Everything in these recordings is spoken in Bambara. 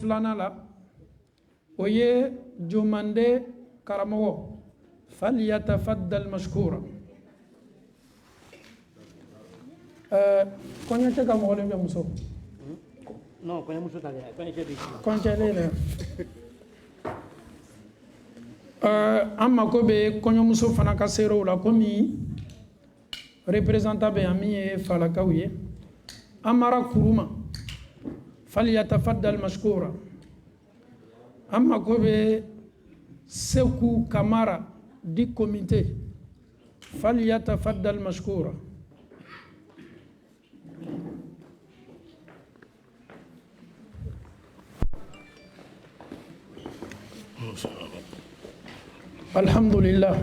filana la o ye jomande karamogo falyatafaddal mashkura konya te ka mo le muso no konya muso ta konya che di konya le amma ko be konya muso fana ka sero la komi représentant be ami e fala kawiye amara kuruma falyatafaddal mashkura amma ko be seku kamara di comité falyatafaddal mashkura alhamdulillah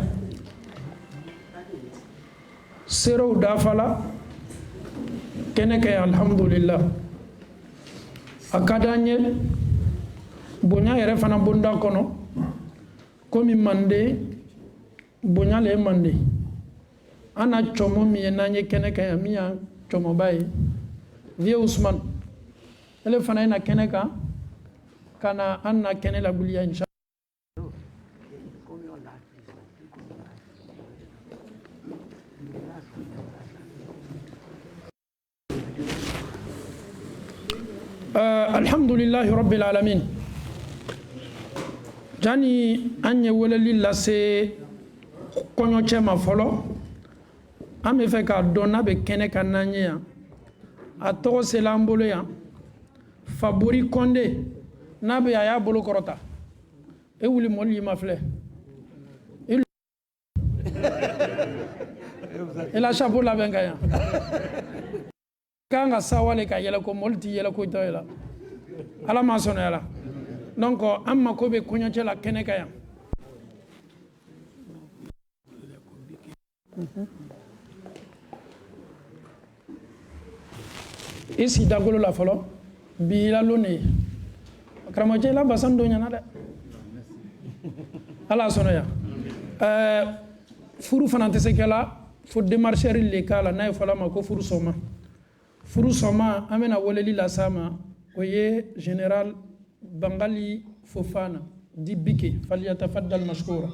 sero dafala keneke alhamdulillah akadanye bonya yere fana bunda kono komi mande bonya le mande ana chomo mi nanye keneke mi ya chomo bay vie Ousmane ele fana ina keneka kana anna kenela buliya insha alhamdulillahi rabbil alamin jani anye weleli lase konyo chema folo ame fe ka donna be kene kananye ya ato selambolo ya Fabori Konde nabe aya bolo korota e wuli moli mafle il a chapeau la benga ya kanga sawale ka yela ko molti yela ko toyela ala ma sono yala donc amma ko be kunyo cela kene kaya isi dagolo la folo bi la lone kramo cela basando nyana de ala sono ya furu fanante sekela fo démarcher le kala nay fola ma ko furu soma Furusoma amena woleli la sama oye général Bangali Fofana di Bike falyatafaddal mashkura.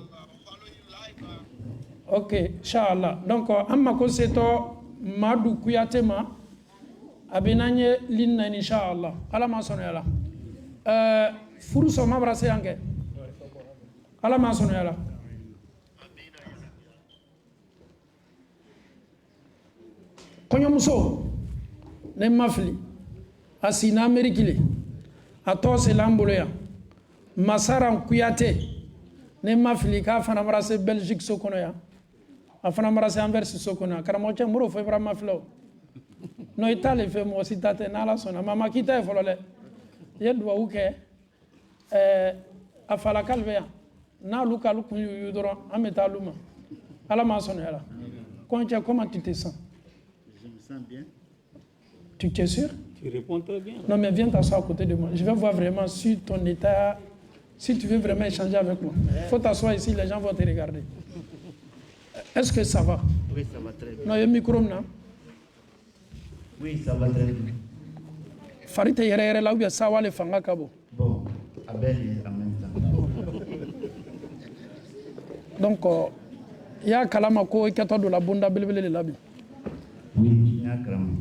Ok, inshallah. Donc amma ko seto Madu Kuyatema abenanye linna inshallah. Ala ma sono yala. Furusoma brase yange. Ala ma sono yala. Konyomuso ne mafli asina amerikile atose lamboloya masaran kuyate ne mafli ka fana marase Belgique sokono ya afana marase Anvers sokono karamo che muro fo bra maflo no itale fe mo sitate na la sona mama kita e folole yedwa uke afala kalveya na luka luku yudoro ameta luma ala ma sono yala konche comment tu te sens? Je me sens bien. Tu es sûr? Tu réponds très bien. Non, mais viens t'asseoir à côté de moi. Je vais voir vraiment si ton état, si tu veux vraiment échanger avec moi. Il faut t'asseoir ici, les gens vont te regarder. Est-ce que ça va? Oui, ça va très bien. Non, il y a un micro, non? Oui, ça va très bien. Farite yere là où il y a sawa le fanga kabo. Bon, Abel est en même temps. Donc, il y a kalama ko ikato de la bunda belebele le labi. Oui, il y a Kram.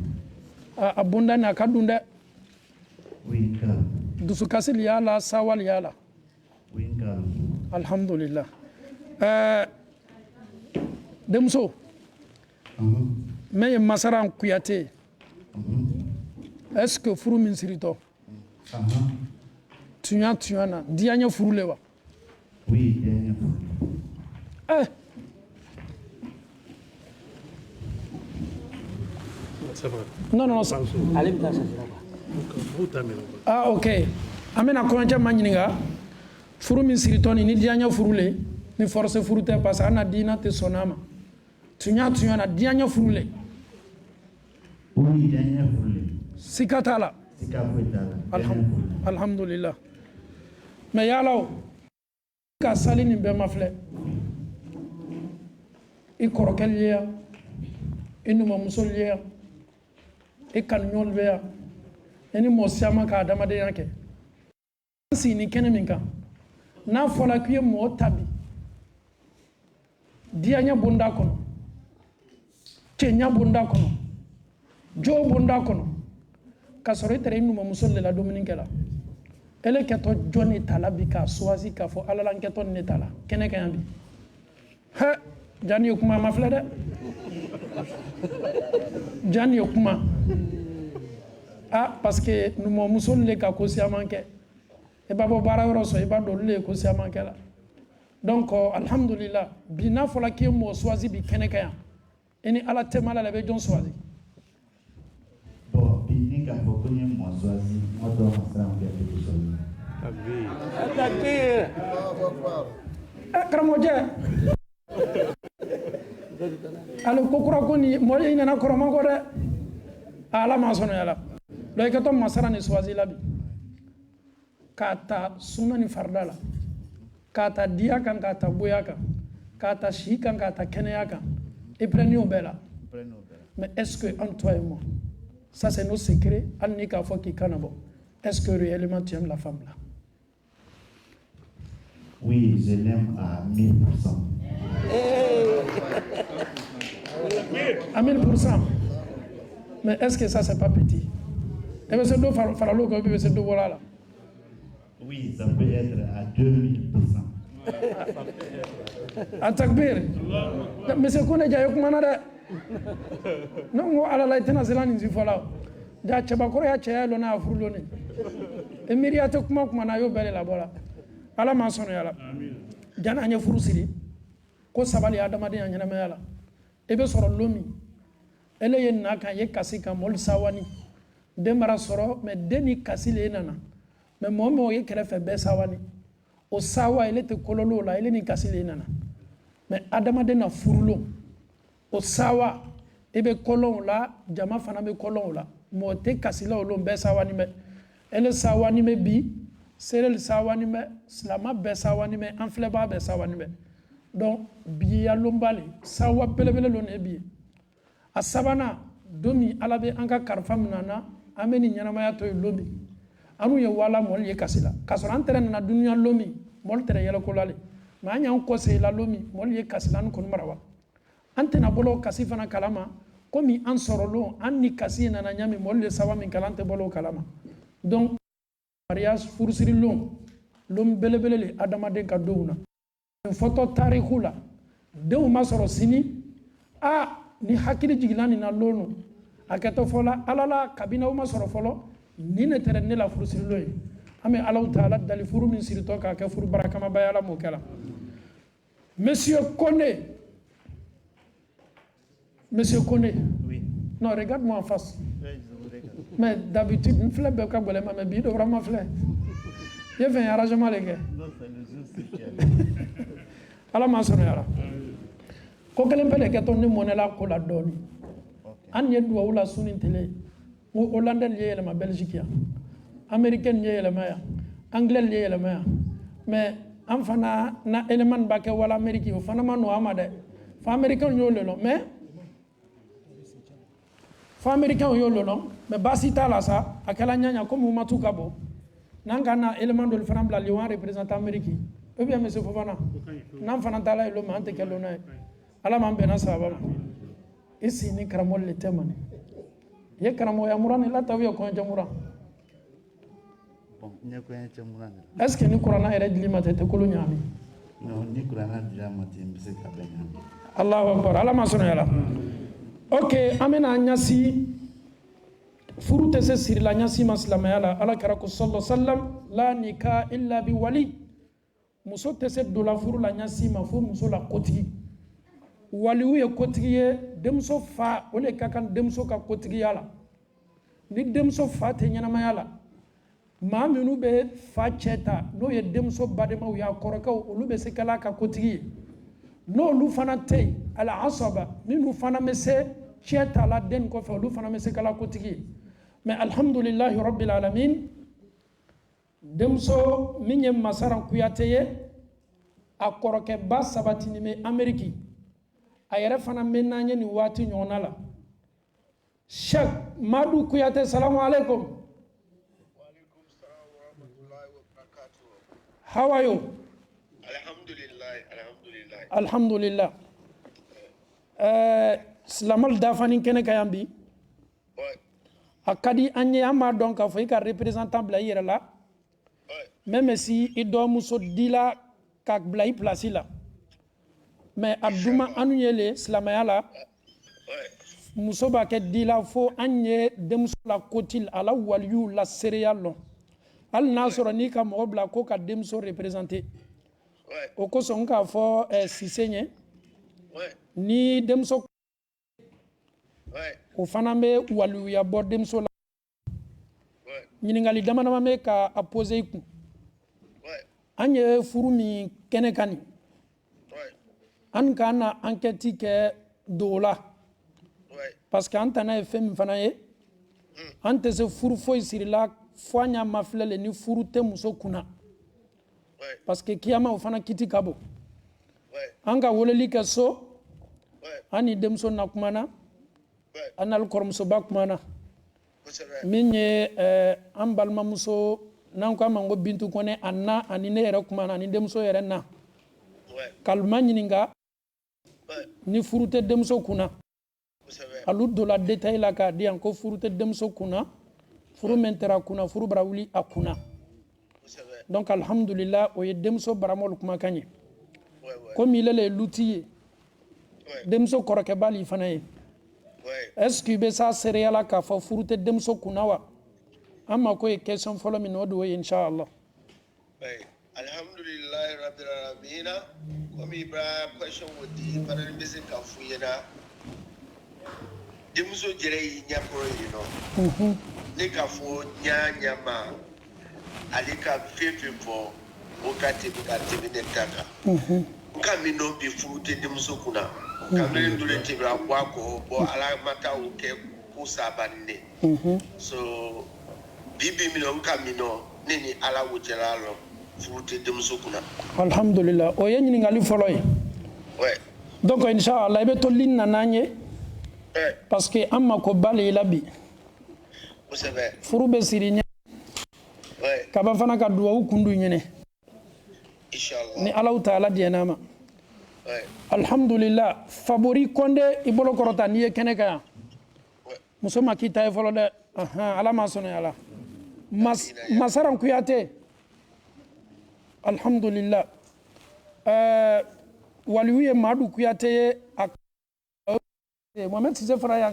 Abunda na kadunde. Oui, Kram. Dusukasi liyala sawa liyala. Oui, Kram. Alhamdulillah. Demso. Mais Masaran Kuyate. Est-ce que furu min sirito? Tu as na dianya furu lewa. Oui, dernière fois. Non, non, non. Allez, me Ah, ok. Amena konja manyininga. Furu min siritoni ni dianya furu le. Ni force furu te parce ana dina te sonama. Tu na dianya furu le. Oui, dernière fois. Sikatala. Alhamdulillah. Mais yalaw ka salini be mafle. I korokel ya. Inuma musol ya. I kan nyol be ya. Eni mo siama ka adama de yanke. si ni kene min kan n'a fɔla k'i ye mɔgɔ tabi diyaɲɛ bonda kɔnɔ cɛɲa bonda kɔnɔ jo bonda kɔnɔ ka sɔrɔ i tɛra i numumuso de la dumuni kɛla ele kɛtɔ jɔn ta la bi k'a suwasi k'a fɔ ala la n kɛtɔ ne ta la kɛnɛ ka yan bi hɛ jani ye kuma ma filɛ dɛ jani ye kuma parce que numumuso le ka ko siaman kɛ i b'a bɔ baara yɔrɔ sɔrɔ i b'a dɔn olu le ko siaman kɛ la donc alhamdulillah bi n'a fɔla k'i ye mɔgɔ suwasi bi kɛnɛ ka yan i ni ala tɛma la i bɛ jɔn suwasi bon bi ni k'a fɔ ko n ye mɔgɔ suwasi mɔgɔ dɔw ma siran kɛ quelque chose karamɔgɔjɛ ale ko kura ko ni mɔgɔ i nana kɔrɔma kɔ dɛ ala ma sɔnna la donc i ka to masara ni suwasi la bi k'a ta sunna ni farida la k'a ta diya kan k'a ta boya kan k'a ta si kan k'a ta kɛnɛya kan i prenez o bɛɛ la mais est-ce que entre toi et moi ça c'est nos secrets hali ni k'a fɔ k'i kana bɔ est-ce que réellement tu aimes la femme là? Oui, je l'aime à 1000%. À 1000%. Mais est-ce que ça, c'est pas petit? Et bien, c'est deux faralo que c'est deux voilà là. Oui, ça peut être à 2000%. À takbir. Mais c'est qu'on est déjà eu manada. Non, ala la itena zelani zifola. Ja chabakoro ya chaya lona afuruloni. Emiria to kuma kuma na yo bele la bola. Ala ma sono yala. Jana anya furu siri. Ko sabali adama de anya na yala. Ebe soro lomi. Ele ye na kan ye kasi kan mol sawani. Demara soro me deni kasi le nana. Me mo ye krefe be sawani. O sawa ele te kololo la ele ni kasi le nana. Me adama de na furulo. O sawa ebe kolon la jama fana be kolon la. Mo te kasi la olon be sawani me. Ele sawani me bi serel sawani me slama be sawani me anfleba be sawani me. Donc bi ya lombale sawa belebele lo ne bi. A sabana domi alabe anka karfam nana ameni nyanamaya to lomi anu ye wala mol ye kasila kasoro antere na dunya lomi mol tere yela ko lale ma nya on ko se la lomi mol ye kasila an kon marawa antena bolo kasifana kalama komi an sorolo an ni kasi nana nyami mol le sawa min kalante bolo kalama donc mariage fursiri lom belebele le adama de ka douna photo tarikhula de ma soro sini ni hakili jigilani na lono aketo fola alala kabina uma soro folo ni ne tere ne la furu sirilo yi ame Allah taala dali furu min sirito ka ke furu barakama bayala mo kala monsieur Koné Oui. Non, regarde-moi en face. Oui, je vous regarde. Mais d'habitude une fleur be ka bolema mais bi do vraiment fleur ye fait un arrangement les gars Non, c'est le jour spécial. ala ma sono yala ko kelen pele ke ton ni monela ko la doni an ye duwa wala sunin tele o hollandais ye yelema belgique ya américaine ye yelema ya anglais ye yelema ya mais an fana na element ba ke wala amérique o fana ma no amade fa américain yo le mais fa américain yo le mais basita la sa akala nyanya comme matu kabo nanga na element de fana bla lion représentant amérique ou bien monsieur Fofana nan fana tala lo ma ante kello na ala man bena saba isi ni karamol le temane ye karamo ya murani la tawiyo ko jamura Bon, ne ko en chamurana. est ce que ni qur'ana ere dilima te kulu nyami Non, ni kurana dira mati mbise kabenya. Allahu akbar ala ma sono yala ok amena nyasi furute se sir la nyasi maslama yala ala karako sallallahu sallam la nikah illa bi wali muso te se do la furu la nyasi ma fu muso la kotigi waliwu ye kotigi ye demso fa ole ka kan demso ka kotigi yala ni demso fa te nyanama yala ma minu be fa cheta no ye demso badema ya korakaw olu be se kala ka kotigi no lu fana te ala asaba minu fana mese cheta la den ko fa lu fana mese kala kotigi mais alhamdulillah rabbil alamin demso minye masaran kuyateye a koroke ba sabatini me ameriki a yɛrɛ fana mena nye ni waati ɲɔgɔnna la Sheikh Madu Kuyate salamu alaikum How are you? Alhamdulillah. Slamal dafani kene kayambi. Akadi anye ama donc a fait ka représentant blay là. Même si il doit muso dila kak blay place là. Mais aduma anuyele slamaya la. Muso ba ke dila fo anye demso la kotil ala waliyu la céréale. Al nasoro ni ka mo bla ko ka demso représenter. O ko son ka fo sisenye. Ni demso o fana be walu ya bordem so la ñiningali dama me ka a poser ku anye furu mi kene kani an kana enquête ke dola parce que antana fem fana ye ante se furu foy sirila foanya maflele ni furu te muso kuna parce que kiyama o fana kiti kabo anga woleli ka so ani demso nakumana anal kormso bakmana minye ambalma muso nanko mango bintu kone anna anine yere kumana ni demso yere na kalma nyininga ni furute demso kuna alu dola detail la ka di anko furute demso kuna furu mentera kuna furu brawuli akuna donc alhamdulillah o ye demso baramol kuma kanye comme il est l'outil demso koroke bali fanaye est-ce que be sa céréale ka fa furute demso kunawa amma ko question folo min wodo inshallah alhamdulillah rabbil alamin comme ibra question wodi fanan bisi ka fuyena demso jere yi nya pro yi no ne ka fo nya ma alika fefe fo o ka te ne taka kami no bi furute demso kuna kamere ndule tibra kwa ko bo ala mata o ke ko sabane so bibi mi no kamino nini ala wujela lo furute demso kuna alhamdulillah o yenni ngali foloy ouais donc inshallah ibe to linna nanye parce que amma ko bale labi vous savez furube sirinya ouais kaba fana ka duwa kundu nyene inshallah ni ala taala dienama ouais alhamdulillah favori konde ibolo korota ni kene kaya muso makita e folo de ala masono ala masaran kuyate alhamdulillah waliwe madu kuyate Mohamed Cissé Fraya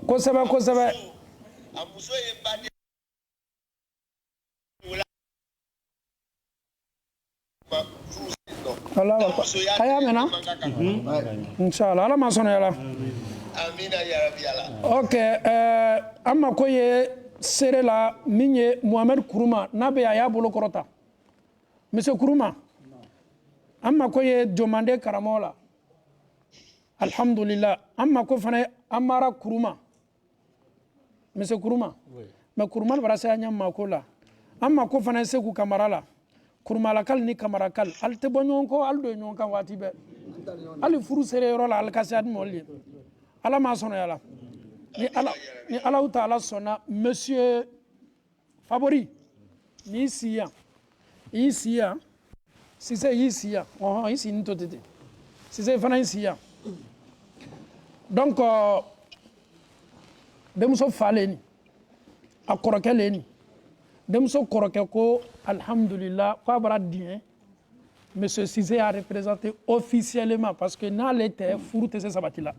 ko saba amuso e badi Allah haya mena inshallah ala masono yala amina ya rabbi ala okay amma ko ye sere la minye Mohamed Kuruma nabe ya bolo korota monsieur Kuruma amma ko ye jomande karamola alhamdulillah amma ko fana amara Kuruma monsieur Kuruma mais Kuruma barasa nyamma ko la amma ko fana se ku kamarala kurmala kal ni kamara kal alte bonyon ko aldo nyon kan wati be ali furu sere ro la alkasad molli ala ma sono yala ni ala taala sona monsieur favori ni siya si c'est ici ici ni totete si c'est fana ici donc demso faleni akorokeleni demso koroke ko alhamdulillah ko abara dien monsieur Cissé a représenté officiellement parce que na lete furute se sabatila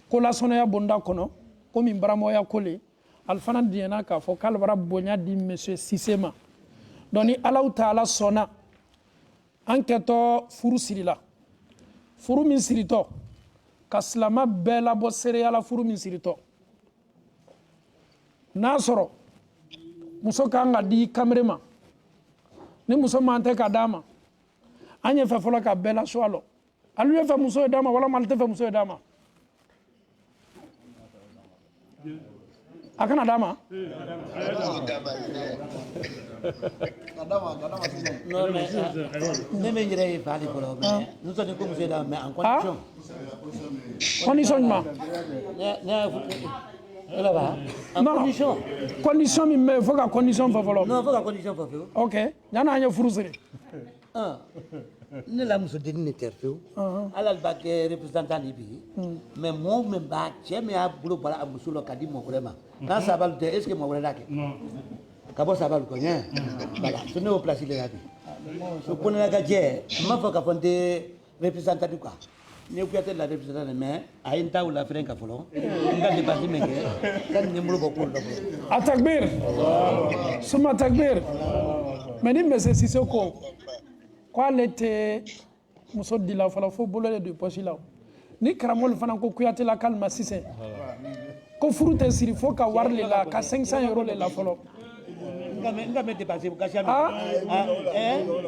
ko la sonoya bonda kono ko min baramoya kole alfana diena ka fo kalbara bonya di monsieur Cissé ma doni Allah taala sona enquêto furu sirila furu min sirito kaslama bela bo seriala furu min sirito nasoro muso kanga di kamerema ni muso mante ka dama anye fa fola ka bela swalo alu fa muso dama wala malte fa muso dama akana dama non mais même dirait parler pour mais nous sommes comme c'est mais en condition conditionnement Là-bas, en condition. Condition, mais il faut que condition pour voler. Non, il faut que condition pour faire. Ok. Il y en a un frustré. Ne la muso denni ne terfew ala ba ke représentant ni bi mais mo me ba che me a bulo bala a muso lo kadi mo vraiment na sabal de est ce que mo wala ke non ka bo sabal ko nya bala so ne o place le gadi so pone la gaje ma fa ka fonde représentant du quoi ne ku yate la représentant mais a inta ou la frenka folo nga de basi menge kan ne mo ko ko do atakbir suma takbir mais ni monsieur Sissoko quoi l'était muso di la fala fo bolo de poche la ni karamol fana ko kuyate la kalma sise ko furute siri fo ka warle la ka 500 euros le la folo ngame dépasser ko kasi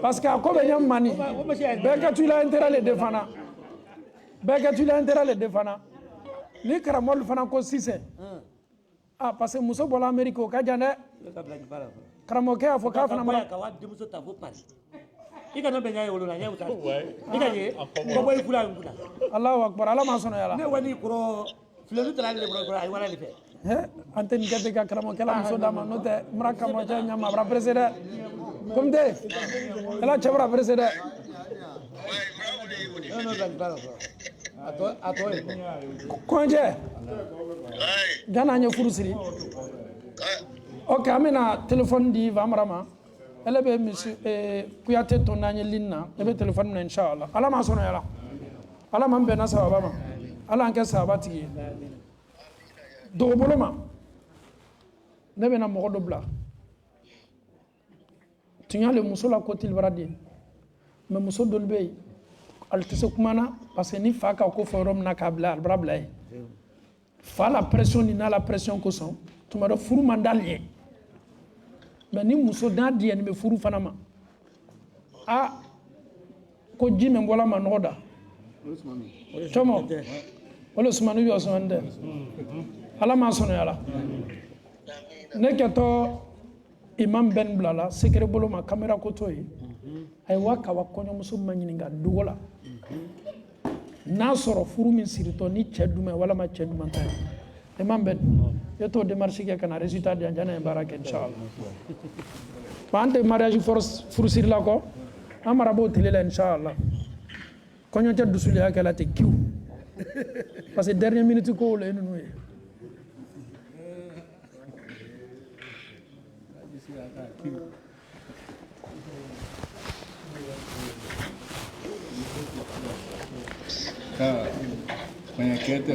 parce que ko be nyam mani be ka tu la intérêt le defana be ka tu la intérêt le defana ni karamol fana ko sise parce que muso bola amerique ko ka jande karamo ke afo ka fana mara ka wa de muso ta fo pari ika no benya yolo na nyauta ika ye ko boy fula ngula Allahu akbar ala ma sono yala ne wani kuro flelu tala le bro ay wala le fe ante ni kete ka karamo kala muso dama no te mraka mo ja nyama bra president comme de ala chabra president no ban bala ato konje gana nya furusiri ok amena téléphone di vamrama elle be monsieur kuyate to nanye linna ebe téléphone na inshallah ala ma sono yala ala man be na sababa ma ala anke sabati do boloma ne be na mo do bla tinya le musola kotil baradi me muso dolbe altise kumana parce que ni faka ko forum na kabla brabla fa la pression ni na la pression ko son tuma do furu mandalye mais ni muso dan di ni be furu fana ma ko jime mbola ma noda tomo wala sumanu yo sonde ala ma sono yala ne keto imam ben blala secret bolo ma camera ko toyi ay waka wa konyo muso manyini nga dugola na soro furu min sirito ni ceduma wala ma ceduma tay imam ben yeto démarche ke kana résultat de jana baraka inshallah pante mariage force furu sir la ko amara bo telela inshallah konyo ca dusuli akala te kiw parce que dernière minute ko le nunu Mwenyekiti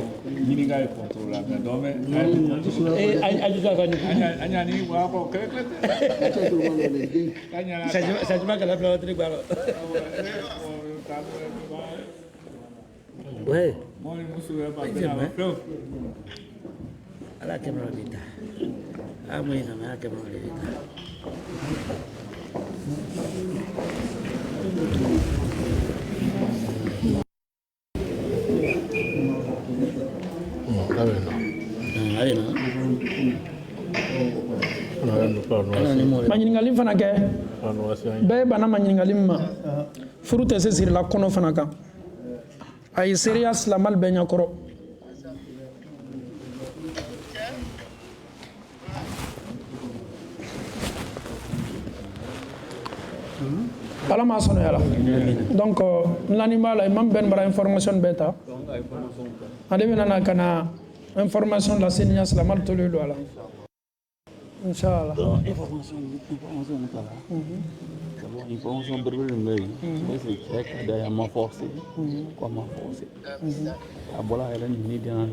nyinga ikontrola ngome ajuka kwa anya ni wako keke sajima kala pla otri kwalo we moi musu ya baba pro ala kemra bita amwe na ala kemra bita maɲiningali fana kɛ bɛɛ bana maɲiningali ma furu tɛ se sirila kɔnɔ fana kan a ye seereya silamali bɛɛ ɲakɔrɔ ala ma sɔnɔ yala donc nlani b'a la imam bɛn bara information bɛɛ ta ale bɛ nana ka na information lase nin ya silamali tolen don a la inshallah information berbeda lagi c'est check ada yang mau force quoi mau force abola elle ni dia nan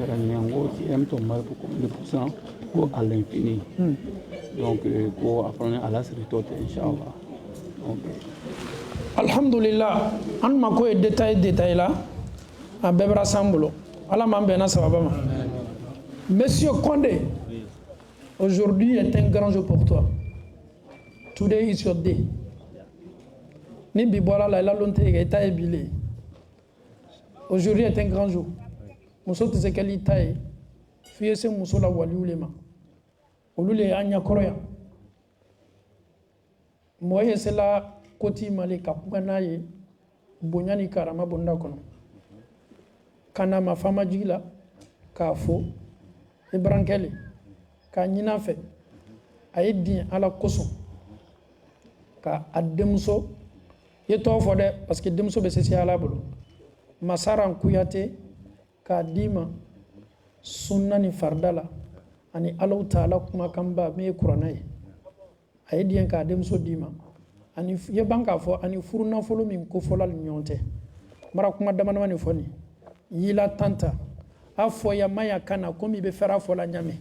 era nyango ci em to mal pour combien de pourcent ko à l'infini donc ko après à la série toute inshallah donc alhamdulillah an ma ko détail là a bebra sambulo ala man bena sababa ma monsieur Condé aujourd'hui est un grand jour pour toi. Today is your day. Ni bibola la lonte eta ebile. Aujourd'hui est un grand jour. Muso te sekali tai. Fiye se muso la wali ulema. Olule anya koroya. Moye se la koti male kapugana ye. Bonyani karama bonda kono. Kana ma fama jigila. Kafo. i burankɛ le k'a ɲini a fɛ a ye diɲɛ ala kosɔn ka a denmuso i ye tɔgɔ fɔ dɛ parce que denmuso bɛ se ala bolo Masaran Kuyate k'a d'i ma sunna ni farida la ani Alahu Taala kumakanba min ye kuranɛ ye a ye diɲɛ k'a denmuso d'i ma ani i ye ban k'a fɔ ani furu nafolo min kofɔla ni ɲɔgɔn tɛ mara kuma dama dama ni fɔ nin yila tanta a fɔ ya maya kana komi i bɛ fɛrɛ fɔ la ɲamɛ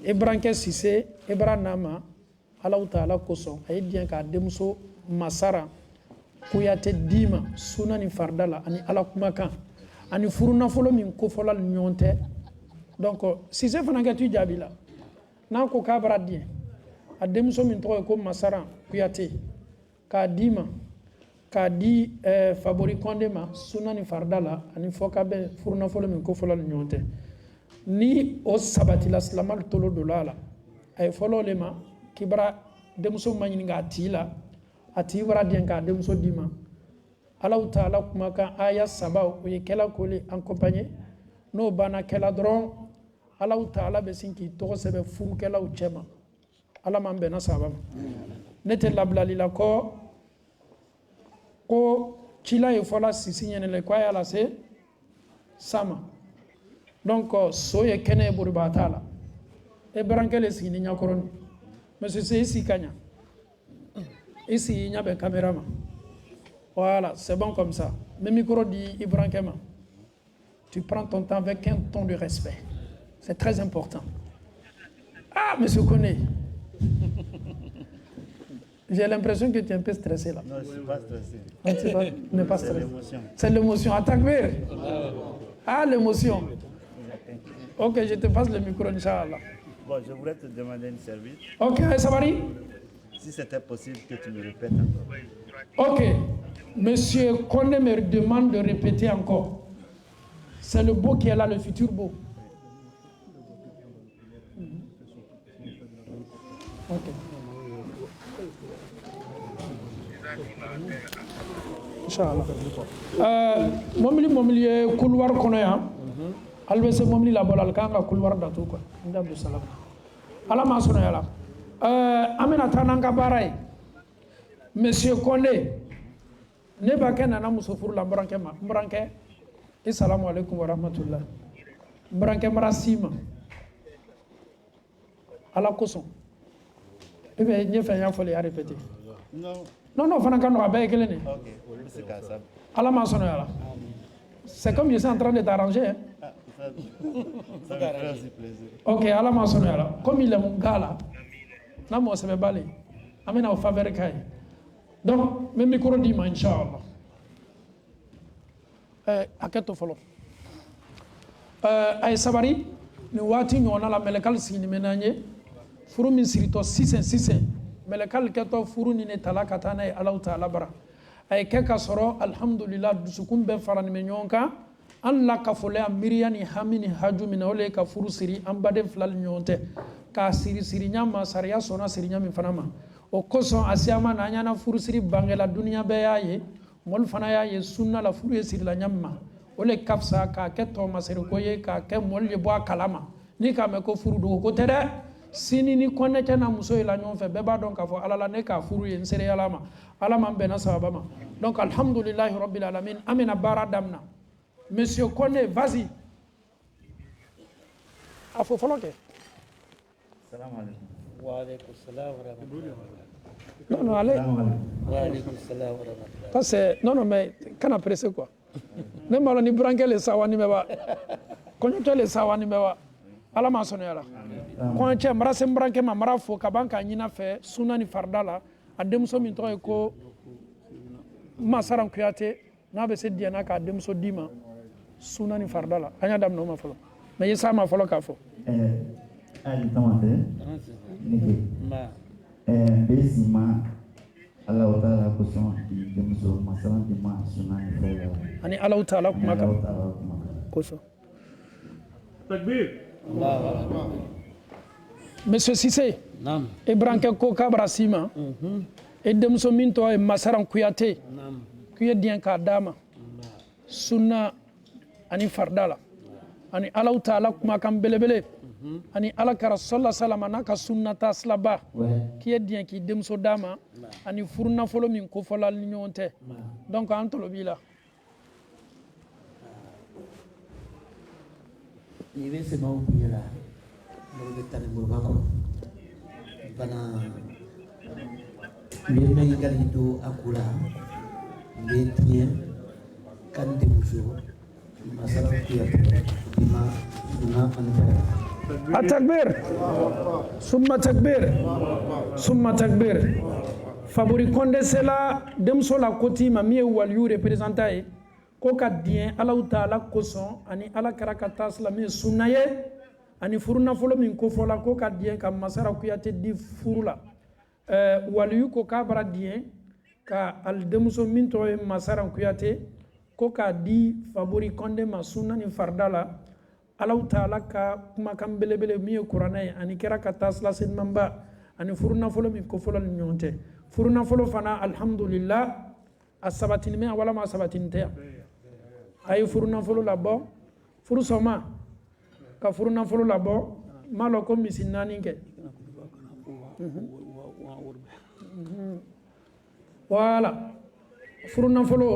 i burankɛ Sise i bara n'a ma Alahu Taala kosɔn a ye diɲɛ k'a denmuso Masara Kuyate d'i ma sunna ni farida la ani ala kumakan ani furu nafolo min kofɔla ni ɲɔgɔn tɛ donc Sise fana kɛ tu jaabi la n'a ko k'a bara diɲɛ a denmuso min tɔgɔ ye ko Masara Kuyate k'a d'i ma k'a di Fabori Konde ma sunna ni farida la ani fɔ ka bɛn furu nafolo min kofɔla ni ɲɔgɔn tɛ ni o sabatila silamɛw tolo dola a la a ye fɔlɔ le ma k'i bara denmuso ma ɲini k'a t'i la a t'i bara diɲɛ k'a denmuso d'i ma Alahu Taala kumakan aya 3 o ye kɛla ko le accompagner n'o banna kɛla dɔrɔn Alahu Taala bɛ sin k'i tɔgɔ sɛbɛn furukɛlaw cɛma ala m'an bɛnna saba ma ne tɛ labilali la kɔ ko cila ye fɔla Sisi ɲɛnɛlɛ ko a y'a lase sama donc so ye kɛnɛ ye boriba t'a la e burankɛ le sigi ni ɲɛkɔrɔni mais Sise i sigi ka ɲa i sigi i ɲɛ bɛ caméra ma voilà c'est bon comme ça me micro di i burankɛ ma tu prends ton temps avec un ton de respect c'est très important ah monsieur Koné j'ai l'impression que tu es un peu stressé là. Non, je ne suis pas stressé. Tu n'es pas stressé. C'est l'émotion. C'est l'émotion. Attaque-moi. Ah, l'émotion. Ok, je te passe le micro, Inch'Allah. Bon, je voudrais te demander un service. Ok, Sabari. Si c'était possible que tu me répètes encore. Ok. Monsieur Koné me demande de répéter encore. C'est le beau qui est là, le futur beau. Ok. Inch'Allah. Mobili ye couloir kɔnɔ yan ale bɛ se mobili labɔ la ale kan ka couloir datu quoi n da Abdou Salam ala m'a sɔnna la an bɛna taa n'an ka baara ye monsieur Konde ne b'a kɛ nana muso furu la n burankɛ ma n burankɛ assalamu alaikum wa rahmatullah n burankɛ mara si ma ala kosɔn e bɛ ɲɛfɛ n y'a fɔ le y'a répété non fana ka nɔgɔ a bɛɛ ye kelen de ala m'a sɔnna la c'est comme je suis en train de t'arranger hein? Ça me fait aussi plaisir. Ok, ala m'a sɔnna la comme il est mon gars là n'a mɔgɔ sɛbɛba le an bɛna o faveur k'a ye donc n bɛ micro d'i ma Inch'Allah hakɛ to fɔlɔ a ye sabari nin waati ɲɔgɔnna la mɛlɛkali sigini bɛ n'an ye furu min siritɔ sisan mɛlɛkali kɛtɔ furu ni ne tala ka taa n'a ye Alahu Taala bara a ye kɛ ka sɔrɔ alhamdulillah dusukun bɛɛ farani bɛ ɲɔgɔn kan an la kafɔlɔya miiriya ni hami ni haju min na o le ye ka furu siri an baden fila ni ɲɔgɔn tɛ k'a siri ɲa ma sariya sɔnna siri ɲa min fana ma o kosɔn a siyama na an ɲana furu siri bangela duniya bɛɛ y'a ye mɔlu fana y'a ye sunna la furu ye sirila ɲa min ma o le ka fisa k'a kɛ tɔmasiriko ye k'a kɛ mɔlu ye bɔ a kalama ni k'a mɛn ko furu dogo ko tɛ dɛ sini ni kɔnɛkɛ na muso ye la ɲɔgɔn fɛ bɛɛ b'a dɔn k'a fɔ ala la ne k'a furu ye n sere ala ma ala m'an bɛnna sababa ma donc alhamdulillahi rabbil alamin an bɛna baara damina monsieur Koné vas-y a fɔ fɔlɔ kɛ Salam alaikum. Wa alaikum salam wa rahmatullah. non allez Salam alaikum. Wa alaikum salam wa rahmatullah. parce que non mais kana pressé quoi ne m'a ni burankɛ le sawani bɛ ba kɔɲɔtɔ le sawani bɛ ba ala m'a sɔnna la kɔɲɔcɛ mara se burankɛ ma mara fo ka ban k'a ɲina fɛ sunna ni farida la a denmuso min tɔgɔ ye ko Masaran Kuyate n'a bɛ se diɲɛ k'a denmuso d'i ma sunna ni farida la an y'a daminɛ o ma fɔlɔ mais i ye s'a ma fɔlɔ k'a fɔ Ali tamate. Nige. Besima Alahu Taala kosɔn di denmuso Masaran di ma sunna ni fɛn ani Alahu Taala kuma kan Alahu Taala kuma kan. kosɔn Takbir. monsieur Sise Naam. e burankɛ ko k'a bara s'i ma e denmuso min tɔgɔ ye Masaran Kuyate Naam. k'u ye diɲɛ k'a d'a ma sunna ani farida la ani Allahu Ta'ala kuma kan belebele ani ala kara sallallahu alaihi wasallam naka sunnata slaba qui est bien qui demso dama ani furna folo min ko folal ni ñonte donc antolo bi la ni be se mau biela lo de tane burba ko bana ni me ngal itu akula be tien kan de muso masalah dia lima bunga antara التكبير ثم تكبير favori konde sela demso la koti ma mi waliyu representant ko ka dien Allah Ta'ala koson ani ala karakata islami sunnaye ani furuna folo min ko fola ko ka dien ka masara kuyate di furula waliyu ko ka bara dien ka al demso min to masara kuyate ko ka di favori konde ma sunna ni fardala Allah Ta'ala ka kuma kan belebele mi Qur'anay ani kera ka tasla sin mamba ani furuna folo mi ko folo nyonte furuna folo fana alhamdulillah asabatin me wala ma sabatin te ay furuna folo labo furu soma ka furuna folo labo malo ko misinani ke wala furuna folo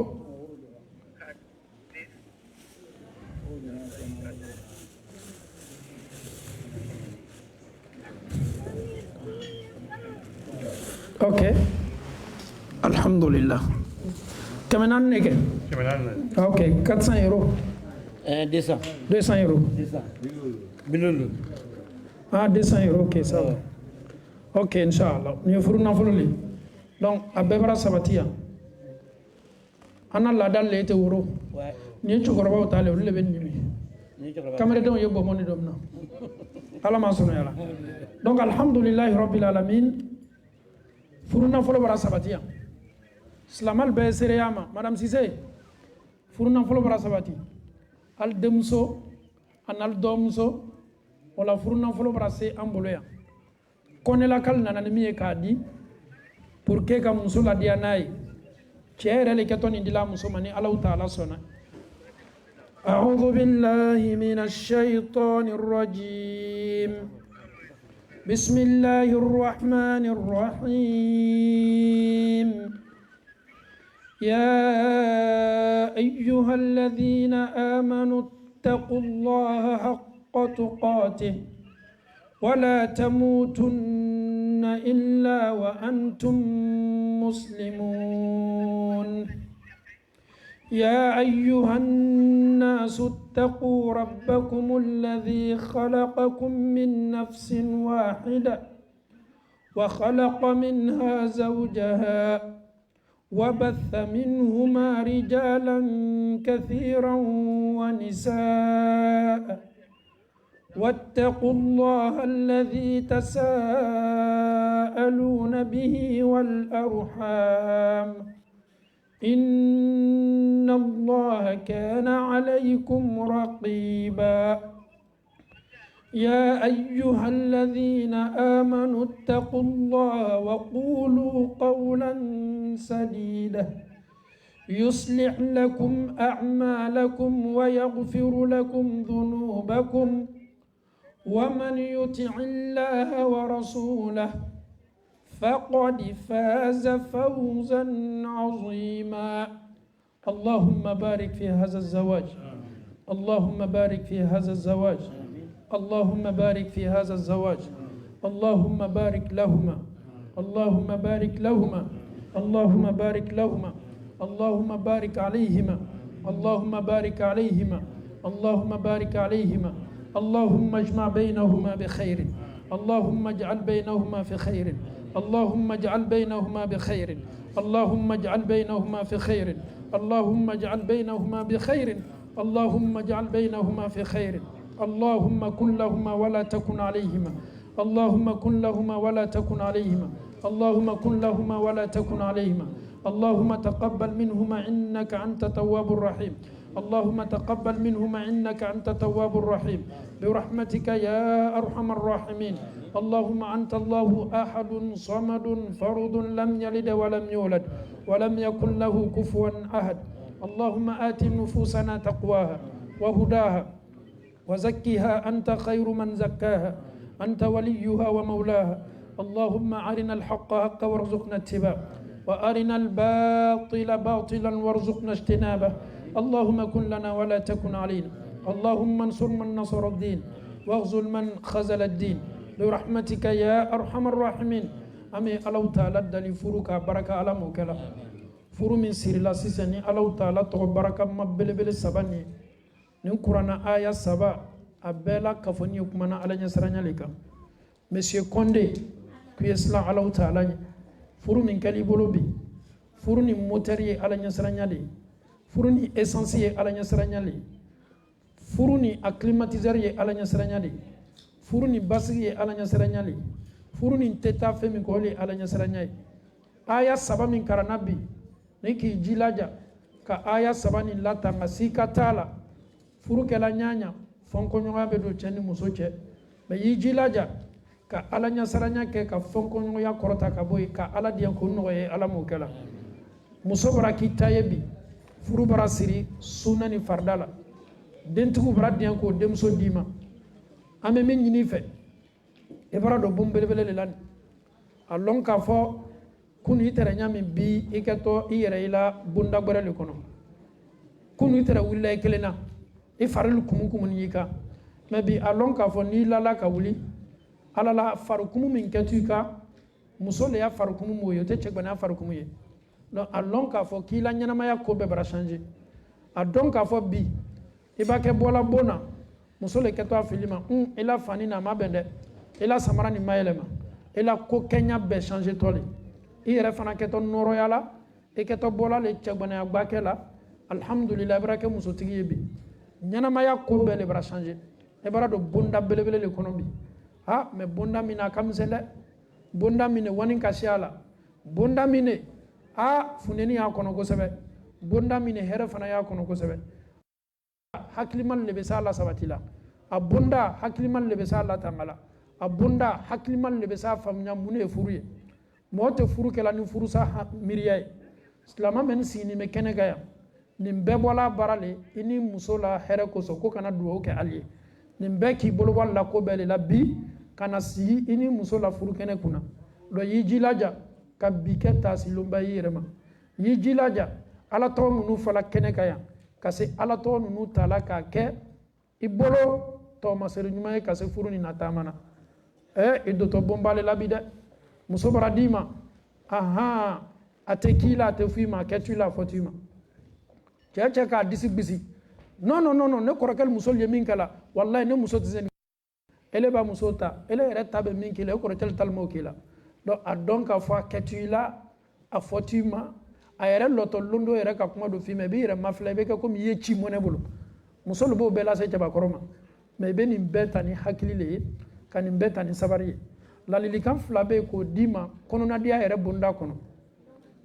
ok alhamdulillah kemenan neke ok 400 euros 200 euros ah 200 euros ok ça va ok inshallah ni furu na fulu li donc abebara sabatia ana la dal lete wuro ni chukoro ba tale le ben nimi kamere don yebo moni domna ala ma sunu yala donc alhamdulillah rabbil alamin furuna folo bara sabatia islamal be sereyama madame Cissé furuna folo bara sabati al demso anal domso wala furuna folo bara se amboloya konela kal nana mi e kadi pour que ka muso la dianai chere le ketoni dila muso mani Allah Ta'ala sona أعوذ بالله من الشيطان الرجيم بسم الله الرحمن الرحيم يا أيها الذين آمنوا اتقوا الله حق تقاته ولا تموتن إلا وأنتم مسلمون يا أيها الناس اتقوا ربكم الذي خلقكم من نفس واحدة وخلق منها زوجها وبث منهما رجالا كثيرا ونساء واتقوا الله الذي تساءلون به والأرحام إن الله كان عليكم رقيبا يا أيها الذين آمنوا اتقوا الله وقولوا قولا سديدا يصلح لكم أعمالكم ويغفر لكم ذنوبكم ومن يطع الله ورسوله فقد فاز فوزا عظيما اللهم بارك في هذا الزواج اللهم بارك في هذا الزواج اللهم بارك في هذا الزواج اللهم بارك لهما اللهم بارك لهما اللهم بارك لهما اللهم بارك عليهما اللهم بارك عليهما اللهم بارك عليهما اللهم اجمع بينهما بخير اللهم اجعل بينهما في خير اللهم اجعل بينهما بخير اللهم اجعل بينهما في خير اللهم اجعل بينهما بخير اللهم اجعل بينهما في خير اللهم كن لهما ولا تكن عليهما اللهم كن لهما ولا تكن عليهما اللهم كن لهما ولا تكن عليهما اللهم تقبل منهما إنك أنت تواب الرحيم اللهم تقبل منهما إنك أنت تواب الرحيم برحمتك يا أرحم الراحمين اللهم أنت الله أحد صمد فرد لم يلد ولم يولد ولم يكن له كفوا أحد اللهم آت نفوسنا تقواها وهداها وزكها أنت خير من زكاها أنت وليها ومولاها اللهم أرنا الحق حقا وارزقنا اتباعه وأرنا الباطل باطلا وارزقنا اجتنابه اللهم كن لنا ولا تكن علينا اللهم انصر من نصر الدين واغزل من خزل الدين برحمتك يا أرحم الراحمين أمي الله تعالى دلي فروك بركة على موكلا فرو من سير لا سيسني الله تعالى تو بركة مبل بل سبني نقرأنا آية سبا أبلا كفني يكمنا على نسرنا لك Monsieur Condé qui est cela Allah Ta'ala furu min kali bolobi furu ni moteur ala nyasranyali furu ni essence ala nyasranyali furu ni acclimatiseur ala nyasranyali furu ni basri ala nyasranyali furu ni teta femi ko le ala nyasranyai aya saba min karanabi neki jilaja ka aya saba ni lata masika tala furu kala nyanya fonko nyonga be do cheni musoche be yi jilaja ka ala nyasaranya ke ka fonko ya korota ka boy ka ala diyan ko no e ala mo kala muso bara kitaye bi furu bara siri sunani fardala dentu bara diyan ko demso dima ame men nyini fe e bara do bombele lan alon ka fo kunu itere nyami bi iketo iyere ila bunda gbere le kono kunu itere willa kelena e faril kumu ni yika mebi alon ka fo ni lala ka wuli ala la farukumu min ketuka muso le ya farukumu moyo te chegbana farukumu ye no alon ka fo kila nyanama ya ko be bara changer adon ka fo bi ibake bola bona muso le keto afilima ila fani na mabende ila samara ni mayelema ila ko kenya be changer tole ire fana keto noro yala e keto bola le chegbana ya gbakela alhamdulillah barake muso tigi bi nyanama ya ko be le bara changer e bara do bunda belebele le kono bi ha me bonda mina kamsele bonda mine wani kasiala bonda mine funeni ya kono ko sebe bonda mine here fana ya kono ko sebe hakliman lebe sala sabatila abunda hakliman lebe sala tangala abunda hakliman lebe sa famnya mune furuye mote furu kala ni furu sa miriye islama men sini me kenega ya nimbe bola barale ini musola here ko so ko kana duwo ke aliye nimbe ki bolo wala ko bele la bi kana si ini muso la furu kene kuna do yijilaja ka biketa silumba yirema yijilaja ala to munu fala kene kaya kasi ala to munu talaka ke ibolo to maseru nyuma ka se furu ni natamana ido to bombale la bide muso baradima aha atekila atefima ketula fotima cheche ka disibisi non ne korakel muso yemin kala wallahi ne muso tizen ele ba musota ele reta be min kila ko tel talmo kila do adon ka fa ketila a fotima ayere loto lundo ere ka kuma do fime bi re mafle be ka ko mi yechi mone bulu musolo bo bela se jaba koroma me be ni beta ni hakilile kan ni beta ni sabari lalili kan flabe ko dima kono na dia ere bunda kono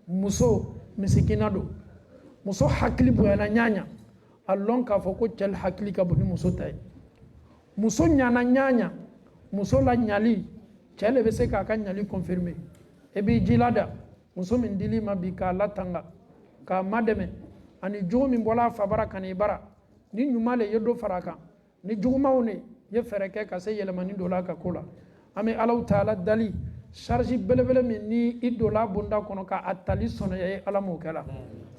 muso misikina do muso hakili bo na nyanya allon ka fo ko tel hakili ka bo ni muso tay muso nyana nyanya muso la nyali chele be se ka kan nyali confirmer e bi jilada muso min dili ma bi ka latanga ka mademe ani jomi bola fabara kan ibara ni nyumale yedo faraka ni jugumawne ye fereke ka se yelemani dola ka kola ame Allah taala dali charge belebele min ni idola bunda kono ka atali sono ye ala mo kala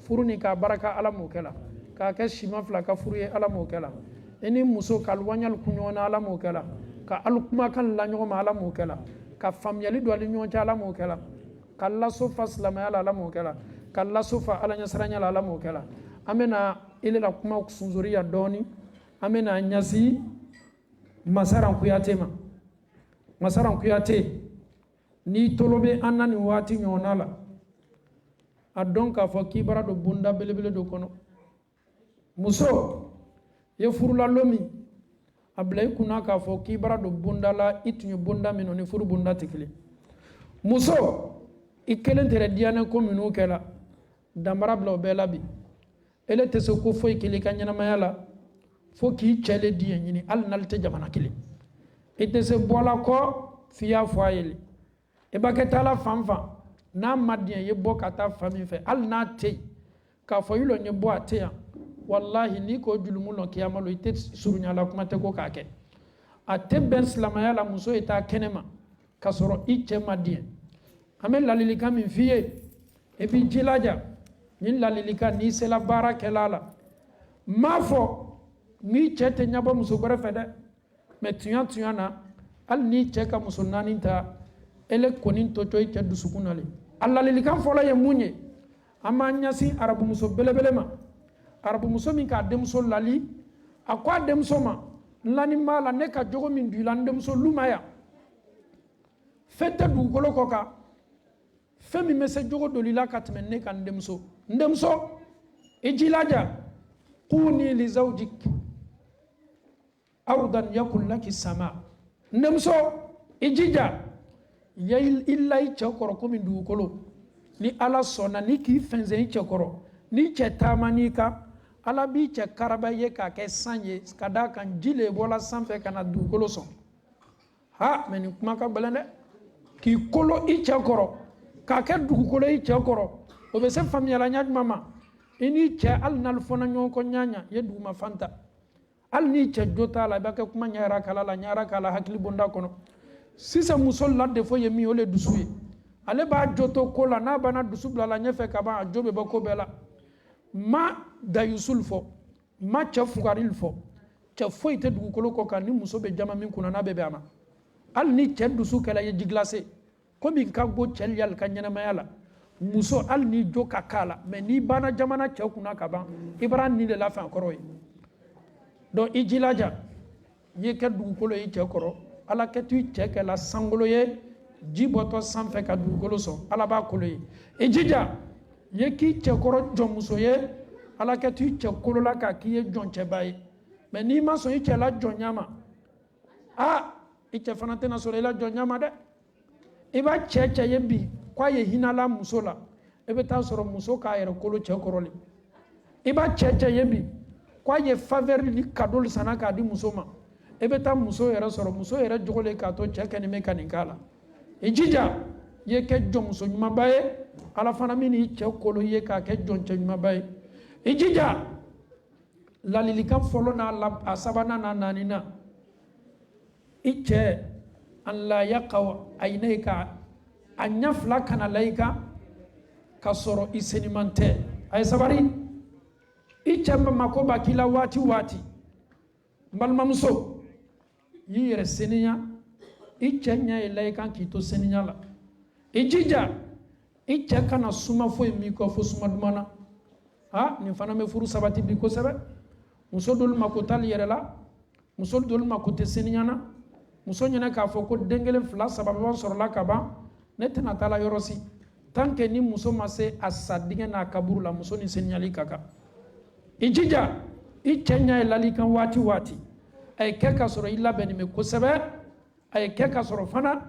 furuni ka baraka ala mo kala ka ke shima fla ka furu ye ala mo kala eni muso kalwanyal kunyona ala mo kala ka alkuma kan la nyoma ala mo kala ka famyali do ali nyonta ala mo kala kala sofa slama ala mo kala kala sofa ala nyasranya ala mo kala amena ile la kuma kusunzuria doni amena nyasi masaran kuyate ni tolobe anani wati nyonala adonka fo kibara do bunda belebele do kono muso ye furula lomi ablay kuna ka fo kibara do bunda la itunyu bunda mino ni furu bunda tikili muso ikelen tere diana ko minu kala dambara bla bela bi ele te so ko fo ikili kanyana mayala fo ki chele diye nyini al nalte jamana kili ite se bola ko fiya foyeli e baketa la famfa na madien ye bokata fami fe al na te ka fo yulo nye bo atea wallahi ni ko julumu lo kiyama lo ite surunya la kuma te ko kake a te ben silamaya la muso ita kenema kasoro iche madien amel lalilika min fiye e bi jilaja ni lalilika ni se la baraka lala mafo ni chete nyaba muso gore fede me tuya na al ni cheka muso nani ta ele konin to toy ke dusukunale alla lalilika fola ye munye amanya si arabu muso belebele ma arabu muso min ka demso lali akwa demso ma lani mala ne ka jogo min du lan demso lumaya fete du golo koka femi mese jogo dolila katme ne kan demso ndemso ejilaja quni li zawjik ardan yakul laki sama ndemso ejija yai illa ichokoro ko min du golo ni ala sona ni ki fenze ichokoro ni chetamanika ala bi che karaba ye ka ke sanye kada kan jile bola sanfe kana du kolo son ha meni kuma ka balande ki kolo iche koro ka ke du kolo iche koro o be se famia la nyaaj mama ini che al nal fona nyon ko nyanya ye du ma fanta al ni che jota la ba ke kuma nyara kala hakli bonda kono sisa musol la de fo ye mi ole dusuye ale ba joto kola na bana dusu bla la nyefe ka ba jobe ba ko bela ma da yusul fo ma cha fugaril fo cha fo ite dugukolo ko kan ni muso be jama min kuna na bebe ama al ni che dusu kala ye jiglase ko min ka go chel yal kan nyana mayala muso al ni jo kakala me ni bana jamana cha kuna ka ban ibran ni de la fa koro yi do ijilaja ye ka dugukolo yi che koro ala ke tu che ke la sangolo ye jiboto sanfe ka dugukolo so ala ba kolo yi ijija ye ki che koro jom muso ye ala ke tu che kolo la ka ki ye jon che baye mais ni ma so che la jon nyama i che fanate na so la jon nyama de e ba che ye bi kwa ye hinala muso la e be ta soro muso ka yere kolo che koro le e ba che ye bi kwa ye faveur li kadol sana ka di muso ma e be ta muso yere soro muso yere jogole ka to che ke ni mekanikala e jija ye ke jom muso nyuma baye ala fana mini che kolo ye ka ke jon che nyuma baye ijija lalilika folo na la asabana na nanina iche an la yaqaw aynayka anyafla kana laika kasoro isenimante ay sabari iche mako bakila wati malmamso yire seninya iche nya ilaika kito seninya la ijija iche kana suma fo mi ko fo suma dumana ni fana me furu sabati bi ko sebe muso dol makotal yere la muso dol makote seninyana muso nyana ka fo ko dengele fla sababa soro la kaba netna tala yorosi tanke ni muso mase asadinga na kaburu la muso ni senyali kaka ijija ichenya ilali kan wati ay keka soro illa beni me ko sebe ay keka soro fana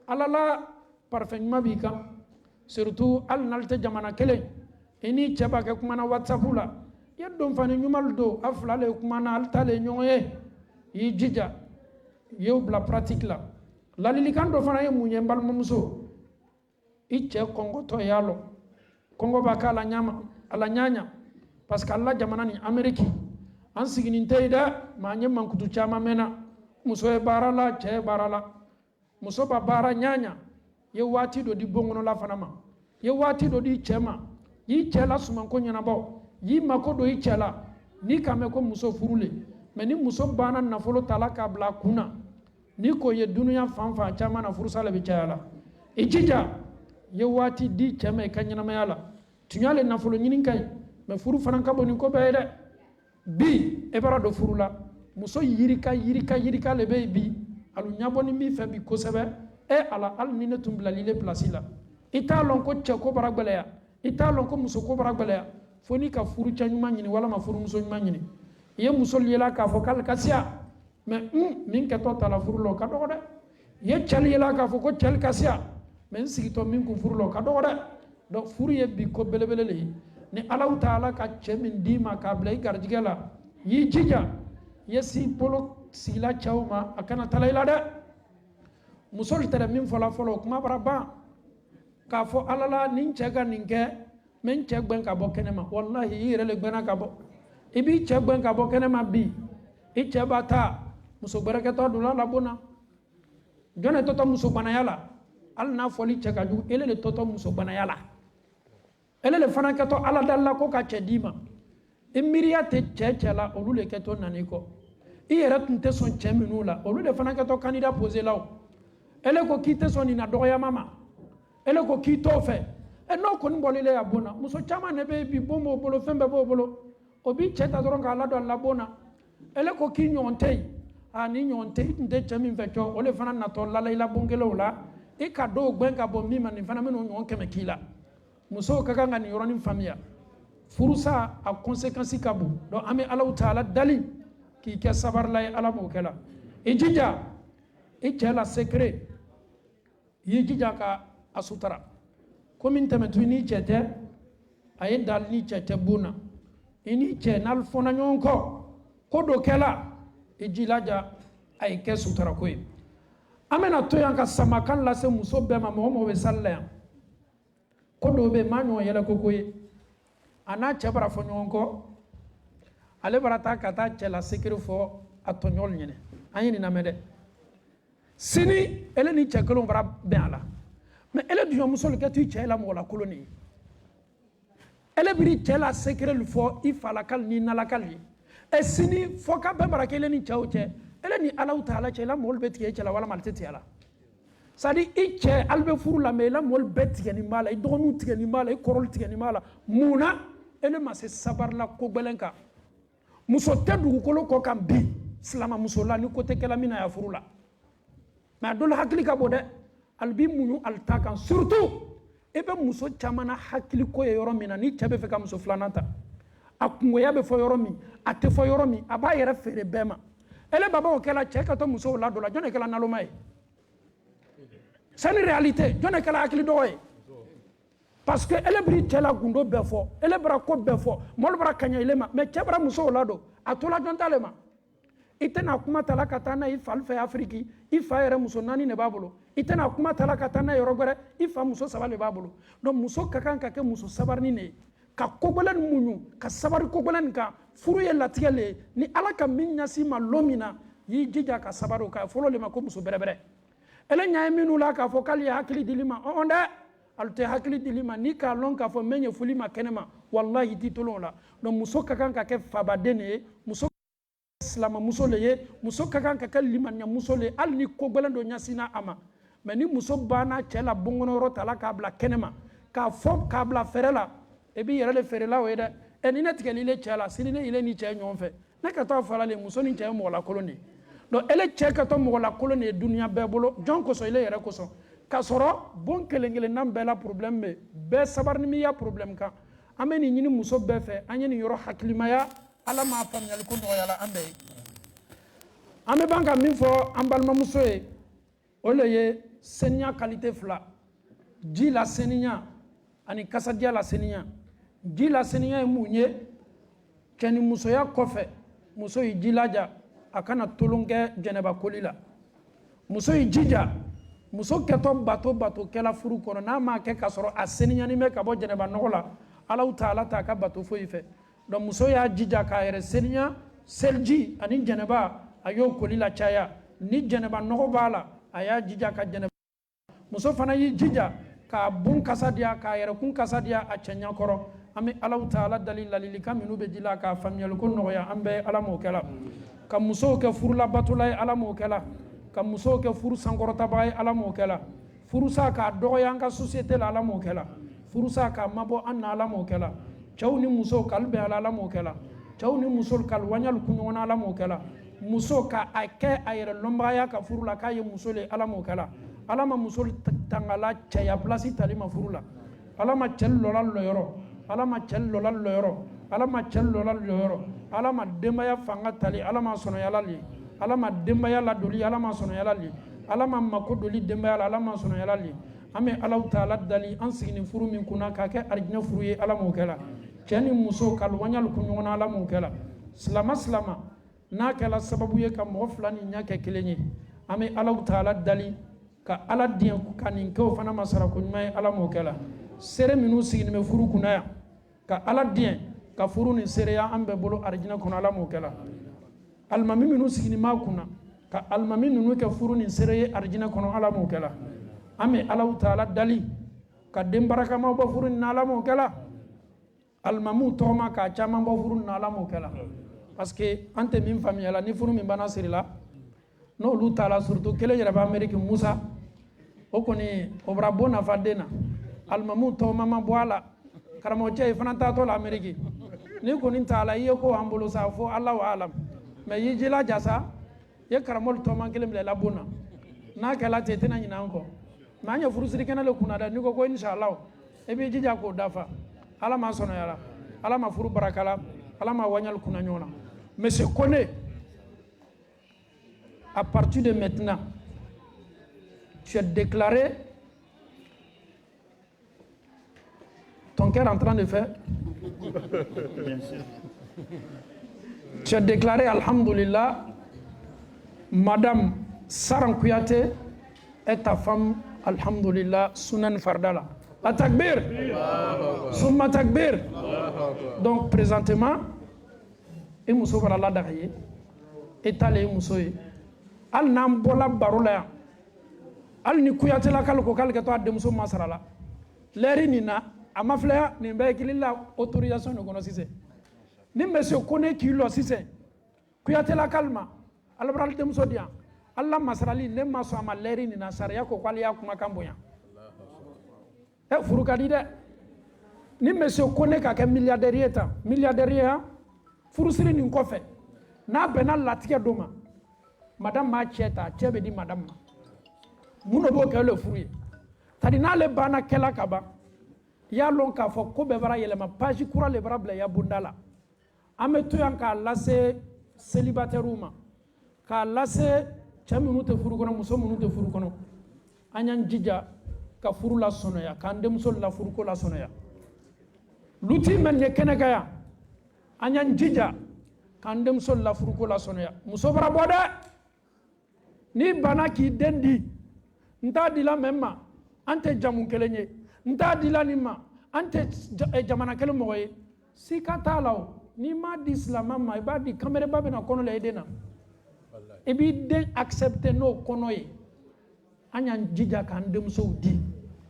alala parfaitement bi kan surtout al nalte jamana kele ini chaba ke kuma na whatsapp la ya don fani nyumal do afla le kuma na altale nyoye yi jija yo bla pratique la la lilikan do fana ye munye mbal mumso iche kongo to yalo kongo bakala nyama ala nyanya parce que alla jamana ni ameriki an sigini teida ma nyem man kutu chama mena muso e barala che barala muso ba bara nyanya ye wati do di bongono la fana ma ye wati do di chema yi chela suman ko nyana bo yi mako do yi chela ni kame ko muso furule mais ni muso bana na folo talaka bla kuna ni ko ye dunuya fanfa chama na furusa le bichala ijija ye wati di cheme kanyana mayala tunyale na folo nyinin kay mais furu fanan kabo ni ko beede bi e bara do furula muso yirika le be bi alu nyaboni mi fe bi ko sebe e ala al ni ne tumbla lile place la ita lon ko che ko bara gbeleya ita lon ko muso ko bara gbeleya foni ka furu chanyuma nyini wala ma furu muso nyuma nyini ye muso yela ka fo kal kasia mais min ka to tala furu lo ka do de ye chal yela ka fo ko chal kasia men sigi to min ko furu lo ka do de do furu ye bi ko belebele le ni Allah taala ka chemin dima ka blay garjigela yi jija yesi polo sila chawma akana talayla de musol tere min fola folo kuma baraba ka fo alala nin chega ninke men chegben ka bo kenema wallahi yire le gbena ka bo ibi cɛ gɛn ka bɔ kɛnɛma bi I cɛ b'a ta muso gbɛrɛkɛtɔ donna labonna jɔn de tɔtɔ muso banaya la hali n'a fɔli cɛ ka jugu ele de tɔtɔ muso banaya la ele de fana kɛtɔ ala dalila ko ka cɛ d'i ma I miiriya tɛ cɛ la olu de kɛtɔ nani kɔ I yɛrɛ tun tɛ sɔn cɛ minnu la olu de fana kɛtɔ candidat posé la o ele ko k'i tɛ sɔn nin na dɔgɔyama ma ele ko k'i t'o fɛ n'o kɔni bɔlen ya bon na muso caman de bɛ bi bon b'o bolo fɛn bɛɛ b'o bolo o bi cɛ ta dɔrɔn k'a ladon a la bon na ele ko k'i ɲɔgɔn tɛ yen ni ɲɔgɔn tɛ I tun tɛ cɛ min fɛ cɔ o de fana natɔ lala I la bon kelenw la I ka dɔw gbɛn ka bɔ min ma nin fana bɛ n'o ɲɔgɔn kɛmɛ k'i la musow ka kan ka nin yɔrɔnin faamuya furusa a conséquence ka bon donc an bɛ Alahu Taala dali k'i kɛ sabarila ye Ala m'o kɛ la I jija I cɛ la secret I y'i jija ka a sutara komi tɛmɛtu I n'i cɛ tɛ a ye dali ni cɛ tɛ bon na I n'i cɛ n'aw fɔnna ɲɔgɔn kɔ ko dɔ kɛla I jilaja a ye kɛ sutara ko ye an bɛna to yan ka samakan lase muso bɛɛ ma mɔgɔ mɔgɔ bɛ salle la yan ko dɔw bɛ yen maa ɲɔgɔn yɛlɛ koko ye a n'a cɛ bara fɔ ɲɔgɔn kɔ ale bara taa ka taa cɛ la secret fɔ a tɔɲɔgɔn ɲɛna an ye nin lamɛn dɛ sini ele ni cɛ kelenw bara bɛn a la mais ele duɲɔmuso le kɛ to I cɛ la mɔgɔ la kolon de ye ele biri cɛ la secret fɔ I falakali ni nalakali ye sini fɔ ka bɛɛ bara kelen ni cɛw cɛ ele ni Alahu Taala cɛ la mɔgɔw bɛ tigɛ I cɛ la walama ale tɛ tigɛ a la c'est à dire I cɛ ale bɛ furu la mais la mɔgɔw bɛɛ tigɛ nin b'a la I dɔgɔninw tigɛ nin b'a la I kɔrɔw tigɛ nin b'a la mun na ele ma se sabarila ko gɛlɛn kan muso tɛ dugukolo kɔ kan bi silama muso la ni ko tɛ kɛla min na ya furu la mais a dɔ la hakili ka bon dɛ ale b'i muɲu ale ta kan surtout I bɛ muso caman na hakili ko ye yɔrɔ min na ni cɛ bɛ fɛ ka muso filanan ta a kungoya bɛ fɔ yɔrɔ min a tɛ fɔ yɔrɔ min a b'a yɛrɛ feere bɛɛ ma ele baba o kɛla cɛ ka to musow la dɔ la jɔn de kɛla naloma ye c'est une réalité jɔn de kɛla hakili dɔgɔ ye parce que ele biri cɛ la gundo bɛɛ fɔ ele bara ko bɛɛ fɔ mɔlu bara kaɲɛ ile ma mais cɛ bara musow la dɔ a tola jɔn t'ale ma I tɛna kuma ta la ka taa n'a ye I fali fɛ Afiriki I fa yɛrɛ muso 4 de b'a bolo I tɛna kuma ta la ka taa n'a ye yɔrɔ wɛrɛ I fa muso 3 de b'a bolo donc muso ka kan ka kɛ muso sabarinin de ye ka kogɛlɛn muɲu ka sabari kogɛlɛn kan furu ye latigɛ le ye ni Ala ka min ɲasi ma lon min na y'i jija ka sabari o kan fɔlɔ le ma ko muso bɛrɛbɛrɛ ele ɲa ye minnu la k'a fɔ k'ale ye hakili dili ma dɛ ale tɛ hakili dili ma ni k'a lɔn k'a fɔ n bɛ ɲɛfɔli ma kɛnɛ ma wallahi I t'i tolon o la donc muso ka kan ka kɛ fabaden de ye muso silamamuso le ye muso ka kan ka kɛ limaniyamuso le ye hali ni kogɛlɛn dɔ ɲasina a ma mais ni muso banna cɛ la bɔnkɔnɔyɔrɔ ta la k'a bila kɛnɛ ma k'a fɔ k'a bila fɛrɛ la e b'i yɛrɛ de feerela o ye dɛ ni ne tigɛli le cɛ la sini ne ile ni cɛ ɲɔgɔn fɛ ne ka taa fɔ la le muso ni cɛ ye mɔgɔ lakolon de ye donc ele cɛ ka to mɔgɔ lakolon de ye duniya bɛɛ bolo jɔn kosɔn ile yɛrɛ kosɔn k'a sɔrɔ bon kelen kelenna bɛɛ la problème bɛ bɛɛ sabarinimiya problème kan an bɛ nin ɲini muso bɛɛ fɛ an ye nin yɔrɔ hakilimaya Ala m'a faamuyali ko nɔgɔya la an bɛɛ ye an bɛ ban ka min fɔ an balimamuso ye o le ye seniya qualité 2 ji la seniya ani kasadiya la seniya ji la seniya ye mun ye cɛ ni musoya kɔfɛ muso y'i jilaja a kana tolon kɛ jɛnɛba koli la muso y'i jija muso kɛtɔ bato kɛla furu kɔnɔ n'a m'a kɛ k'a sɔrɔ a seniyani bɛ ka bɔ jɛnɛba nɔgɔ la Alahu Taala t'a ka bato foyi fɛ donc muso y'a jija k'a yɛrɛ seniya seliji ani jɛnɛba a y'o koli la caya ni jɛnɛba nɔgɔ b'a la a y'a jija ka jɛnɛba muso fana y'i jija k'a bon kasa diya k'a yɛrɛ kun kasa diya a cɛ ɲɛ kɔrɔ an bɛ Alahu Taala dali ladilikan minnu bɛ di la k'a faamuyali ko nɔgɔya an bɛɛ Ala m'o kɛ la ka musow kɛ furulabatola ye Ala m'o kɛ la ka musow kɛ furu sankɔrɔtabaga ye Ala m'o kɛ la furusa k'a dɔgɔya an ka société la Ala m'o kɛ la furusa k'a mabɔ an na Ala m'o kɛ la cɛw ni musow k'ale bɛn Ala m'o kɛ la cɛw ni musow k'ale waɲali kun ɲɔgɔn na Ala m'o kɛ la muso ka a kɛ a yɛrɛ lɔnbagaya ka furu la k'a ye muso le Ala m'o kɛ la Ala ma muso tangala cɛya place tali ma furu la Ala ma cɛ lɔla lɔyɔrɔ Ala ma cɛ lɔla lɔyɔrɔ Ala ma cɛ lɔla lɔyɔrɔ Ala ma denbaya fanga tali Ala ma sɔnɔyala li Ala ma denbaya ladoli Ala ma sɔnɔyala li Ala ma mako doli denbaya la Ala ma sɔnɔyala li an bɛ Alahu Taala dali an sigi nin furu min kunna k'a kɛ arijinɛ furu ye Ala m'o kɛ la cɛ ni muso ka waɲali kun ɲɔgɔn na Ala m'o kɛ la silama n'a kɛla sababu ye ka mɔgɔ fila ni ɲɛ kɛ kelen ye an bɛ Alahu Taala dali ka Ala diɲɛ ka nin kɛ o fana ma sara ko ɲuman ye Ala m'o kɛ la seere minnu siginen bɛ furu kunna yan ka Ala diɲɛ ka furu ni sereya an bɛɛ bolo arijinɛ kɔnɔ ala m'o kɛla alimami minnu sigini ma kunna ka alimami ninnu kɛ furu ni sere ye arijinɛ kɔnɔ ala m'o kɛla an bɛ alaw taala dali ka den barakamaw bɔ furu ni ala m'o kɛla alimamiw tɔgɔma k'a caman bɔ furu ni ala m'o kɛla parce que an tɛ min faamuyala ni furu min banna sirila n'olu taala surtout kelen yɛrɛ bɛ Amérique Musa o kɔni o bɔra bon nafa den na alimamiw tɔgɔma ma bɔ a la karamɔgɔcɛ ye fana taatɔ la Amérique ni kɔni taala i ye ko an bolo sa fo Alahu alam mais y'i jilaja sa i ye karamɔgɔ tɔgɔma kelen bila i la bon na n'a kɛla ten i tɛna ɲinɛ an kɔ mais an ye furusiri kɛnɛ le kunna dɛ n'i ko inshallah i b'i jija k'o dafa ala ma sɔnɔyala ala ma furu barakala ala ma waɲali kunna ɲɔgɔn na monsieur Koné à partir de maintenant tu es déclaré ton cœur en train de faire bien sûr tu es déclaré alhamdulillah madame Saran Kouyaté est ta femme alhamdulillah Sunan Fardala Atakbir Summa Takbir donc présentement et muso bara la dagaye etale muso ye al nam bola barola ya al ni Kouyaté la kal ko kal ke to adde muso masarala leri ni na amafla ni be kilila autorisation de kono sise ni monsieur Koné ki lo sise Kouyaté la kalma al bral de muso dia Allah masarali le maso ama leri ni na sariya ko kwali ya kuma kamboya e furukadi de ni monsieur Koné ka ke milliardaire furusiri ni kofe na bena latige doma madame ma cheta chebe di madame muno bo ke le furu ye tadi na le bana kela kaba ya lon ka fo ko be bara yelema page kura le bara bla ya bundala ametu yan ka lase célibataire uma ka lase chaminu te furu kono muso munu te furu kono anyan jija ka furu la sonoya ka ndem sol la furu ko la sonoya luti men ye kenekaya anyan jija ka ndem sol la furu ko la sonoya muso bara boda ni bana ki dendi nta dila memma ante jamu kelenye nta dila ni ma ante jamana kelen moye sika talaw ni ma di islam ma ba di kamere ba bena kono le edena e bi den accepter no kono ye anyan jija ka ndem so di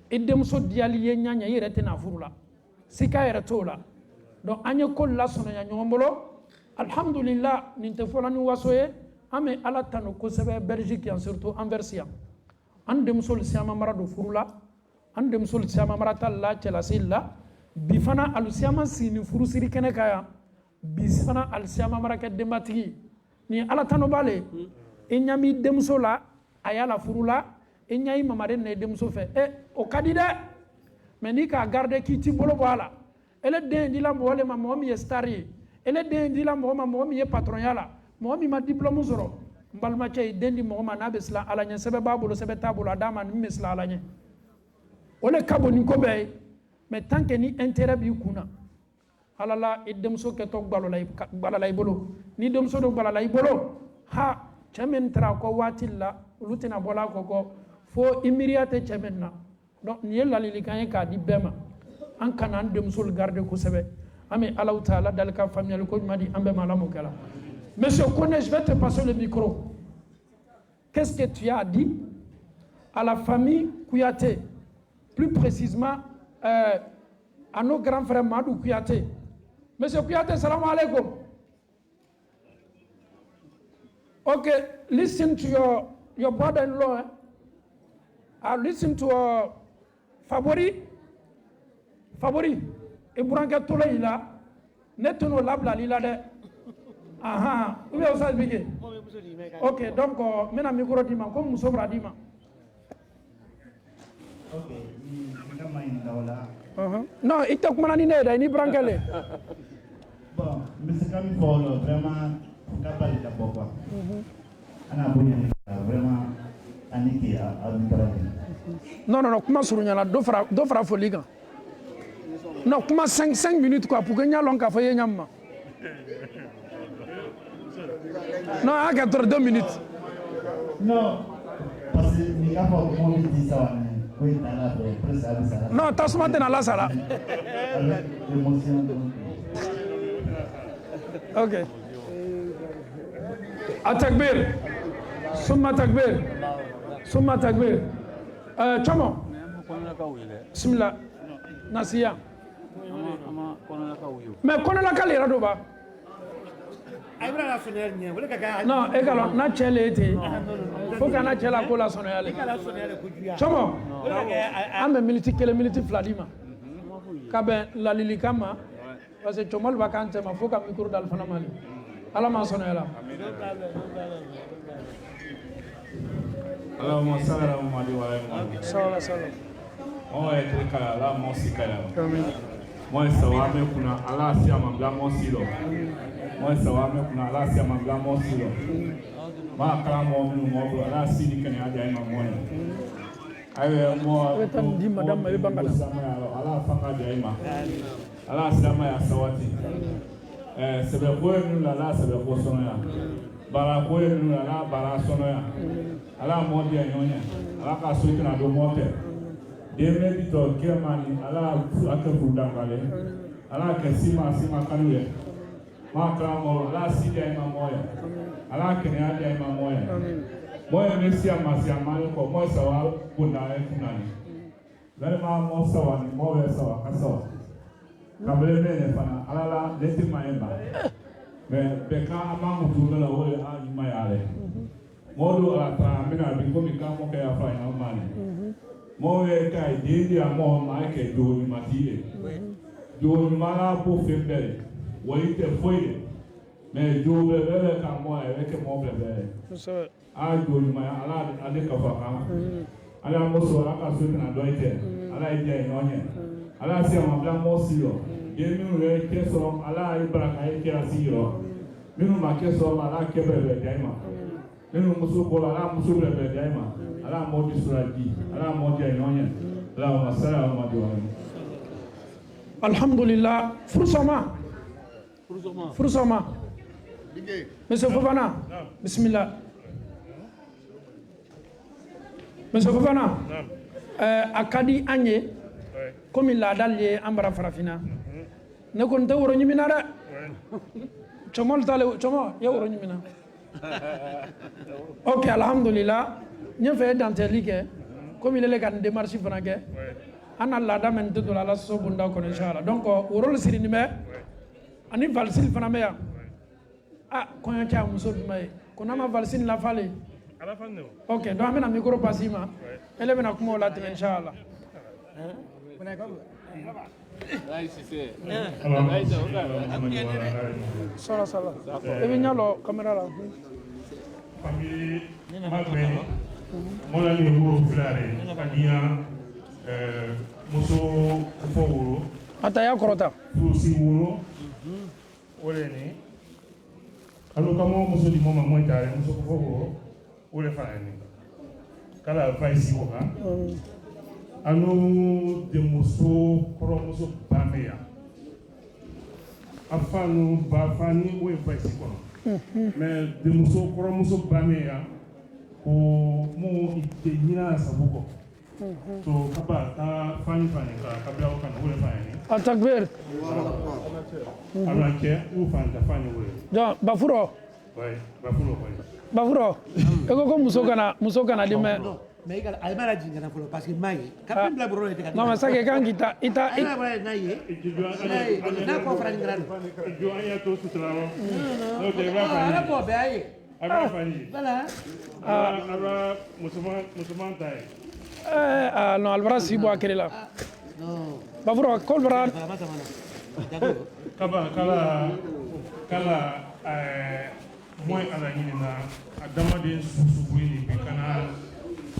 edem so diali ye nyanya yere tena furula sika yere tola donc anye ko la sono ya nyombolo alhamdulillah ninte fola ni wasoye ame ala tano ko sebe Belgique en surtout Anversia andem sol siama marado furula andem sol siama marata la cela silla bifana al siama sini furu siri kene kaya bisana al siama maraka dematigi ni ala tano bale enyami demso la ayala furula enyai mamare ne demso fe o kadida meni ka garde ki ti bolo bala ele den di la mole ma momi ye stari ele den di la momi ye patron yala momi ma diplôme zoro mbalma cey den di moma na besla ala nya sebe babulo sebe tabulo adama ni mesla ala nya ole kabo ni ko be mais tant que ni intérêt bi kuna alala idem so ke tok balalay bolo ni dem so do balalay bolo ha chamen tra ko watilla lutina bola ko fo imiriate chamen na donc ni yella li kan ka di bema an kana dem sol garde ko sebe ami Allah taala dalka familial ko madi ambe malamu kala monsieur Koné je vais te passer le micro qu'est-ce que tu as dit à la famille Kouyaté plus précisément à nos grands frères Madou Kouyaté monsieur Kouyaté salam alaikum okay listen to your brother-in-law listen to Favori Iburanke Tola ila netuno labla lila de aha ube osa bige ok donc mena micro dima comme muso bra dima ok kama indaola non ita kuma ni ne da ni brankele bon monsieur Kami Folo vraiment capable de pourquoi ana bunya vraiment aniki a non kuma surunya la do fara foli kan non kuma 5 minutes quoi pour que nyalon ka faye nyamma non à 2 minutes non parce que ni ka fa mo di ça oui tala presque ça non tasuma tena la sala Ok. Atakbir. Summa takbir. Summa takbir. Chamo. Bismillah. Nasiya. Mais konola kali rado ba. Non, également, na chele ete. Faut qu'on a chela kola sonoyale. Chamo. Ame militi kele militi fladima. Kabe la lilikama. Parce que chomol bakante ma faut ka micro dal fana mali. Ala ma sonoyala. Allahumma salli ala Muhammad wa ala Muhammad. Sallallahu alaihi wasallam. On va être kala la mosi kala. Moi sawame kuna ala si amabla mosi lo. Moi sawame kuna ala si amabla mosi lo. Ma kala mo minu mo ko ala si ni kan aja ima mo. Ayo mo Wetan di madam ma bangala. Ala fanga aja ima. Ala sama ya sawati. Sebe ko nu la sebe ko sono ya. Bara ko nu la bara sono ya. Ala mo dia nyonya. Ala ka so ikna do mote. Deme bito kemani ala akafu dangale. Ala ke sima kanule. Ma kramo ala sidia ima moya. Ala kene adia ima moya. Moya mesia masia mali ko mo sawa kuna kunani. Lele ma mo sawa ni mo we sawa kasawa. Kabele mene fana ala leti maemba. Me beka amangu tungala wole a imayale. Modu ala ta mina biko mikamo ke afa ina mali. Mo we kai dindi amo ma ke do ni matie. Do ni mala po fembele. Woite foide. Me do bele ka mo e ke mo bele. A do ni ma ala ade ka fa ka. Ala mo so ala ka so na doite. Ala ide nyonya. Ala si amabla mo silo. Yenu re keso ala ibraka ke asiro. Minu ma keso ala ke bele daima. Minu musu ko ala musu bele daima. Ala mo disuraji. Ala mo je nyonya. La masala ma di wa. Alhamdulillah. Fursoma. Monsieur Fofana. Bismillah. Monsieur Fofana. Akadi anye. Comme il l'a dalé ambara farafina. Ne kon ta woro nyimina da. Chomol tale chomo ya woro nyimina. OK, alhamdulillah. Ñu fait dentelle ke comme il est kan démarche fana ke. Ana la da men to la so bunda ko inshallah. Donc woro le siri nime. Ani valsil fana me ya. Ah, ko ya cha muso bimay. Ko na ma valsil la fale. Ala fanne. OK, donc amena micro pasima. Ele bena kuma la inshallah. Sala. Ebi nyalo kamera la. Famille Magmeni. Mola ni wuro fulare. Kadiya muso fo wuro. Ata ya korota. Fusi wuro. Ole ni. Alo kamo muso di mama mo tare muso fo wuro. Ole fa ni. Kala faisi wo ha. Anu de muso koromuso bameya afanu bafani o faisi kono mais de muso koromuso bameya ko mo ite nyina sabuko to kaba ka fani ka kabla o kana wole fani Atakbir. ala ke u fanta fani wole Donc bafuro. ouais bafuro. Ego ko muso kana dime. Mais il a mal à dire parce que maï, quand même la brûlure était. Non mais ça que quand ita Il a mal naïe. N'a pas fait une grande. Il doit y avoir tout cela. Non, Ah, bon, ben, Aba fani. voilà. Aba musulman taille. Non albara sibo akere la. Non. Bafuro kolbara. Kala moins à la Nina, à demander sous ni kana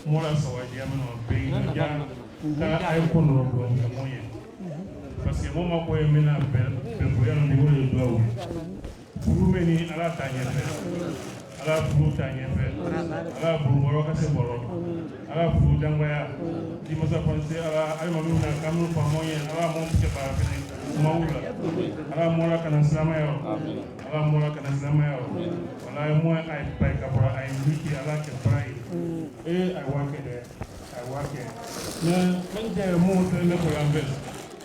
mola sawaji amano be ya kala ay kono ro moyen parce que moma ko emena ben ko yano ni wole do pour meni ala tanya ala pour tanya ala pour moro ka se moro ala pour dangaya di masa pensé ala ay mamu na kamu pa moyen ala mon ke pa fini maula ala mola kana sama yo ala mola kana sama yo wala mo ay pa ka bra ay wiki ala ke pai I work there. Na manje mo te me ko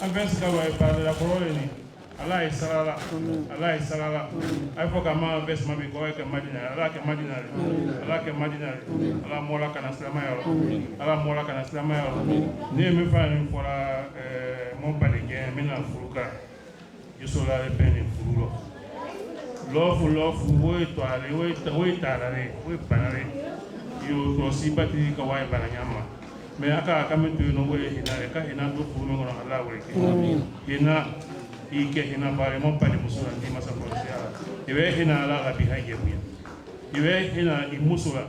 ambes ka wa pa la koroni Allah is Sarala, Allah is Sarala. I forgot my best mammy go like a Madina, Allah can Madina, Allah can Madina, Allah Mola can Aslamayo, Allah Mola can Aslamayo. Name me finding for a Mompadi game, Mina Furuka. You saw that penny Furo. Love, wait, Panare. You go see Bati Kawai Banayama. May I come to no way in a do for no Allah. Hina, he get in a very Mompadi Musula, he must have the way Hina Allah behind you. You wear Hina in Musula.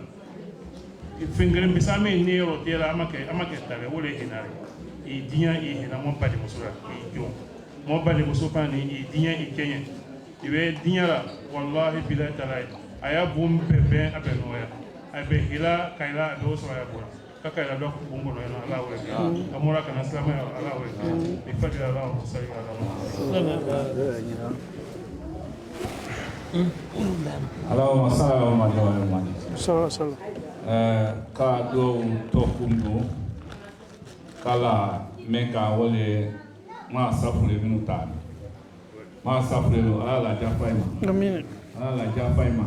Fingering beside me near or dear Amaketa, the way Hina. He dear in a Mompadi Musula, he do. Mompadi Musupani, he dear in Kenya. You wear Diara, Wallahi Bilatalite. I have boom pepe abenoya. I be hila kaila those who are born. Kaka dok bungo no ala we. Amora kana slama ala we. Ifadi ala so say ala. Ala masala ma do ma. So. Ka do tokundo. Kala meka wole ma safule minuta. Ma safule ala jafaima. Amen. Ala jafaima.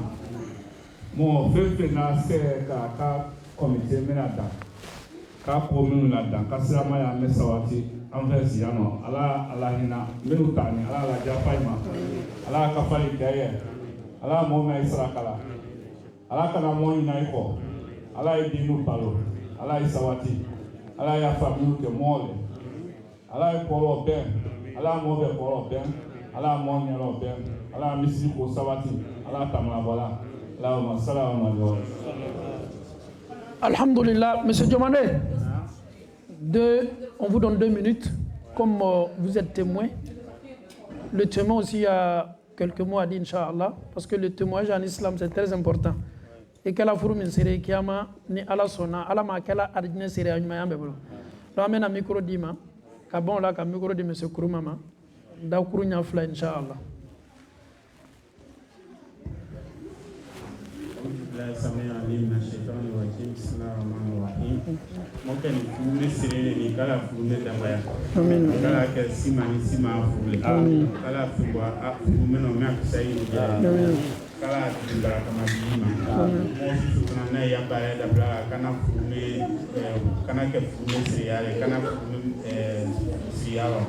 Mo fefe na se ka comité menada ka ko minu la dan ka sirama ya mesawati anvesi yano ala hina minu tani ala jafaima ala ka fali kaye ala mo na israkala ala kana mo ina iko ala idinu palo ala isawati ala ya famu ke mole ala ko ben ala mo be ko ben ala mo nyalo ben ala misi ko sawati ala tamla wala. Alhamdulillah, Monsieur Diomandé, on vous donne 2 minutes, comme vous êtes témoin. Le témoin aussi a quelques mots à dire, Inch'Allah, parce que le témoignage en islam c'est très important. Et qu'elle a fourmi une série qui a ni ala sona, ala ma qu'elle a adine série à une main bébé. Donc amène un micro d'ima, kabon là, qu'un micro de Monsieur Kouroumama, d'Aukourounia Fla, Inch'Allah. La samia alim na shetani wajim bismillahirrahmanirrahim. Moka ni fule sirene ni kala fule dabaya. Amin. Kala ke simani sima fule. Amin. Kala fugwa afume no me akusai ni. Amin. Kala timbara kama bima. Amin. Mo sukuna na ya bare dabla kana fule kana ke fule siriyale kana fule siriyalo.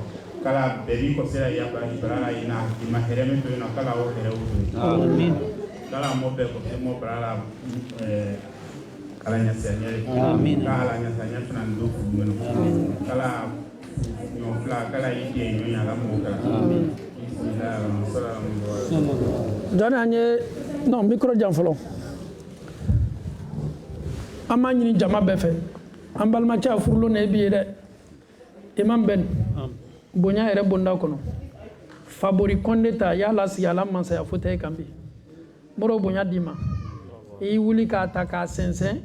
Kala beri ko sira ya bara ina imahereme to ina kala o herewu. Amin. Kala mo be ko mo brala kala nya senya amin kala nya senya tuna ndo fumo kala no fla kala yike nyo ya la mo kala amin dana anye non micro jam folo amani ni jama be fe ambal ma cha furlo ne bi de imam ben bonya ere bonda kono favori kondeta ya la si ala mansa ya fote kambi moro bonya dima e wuli ka ta ka sensen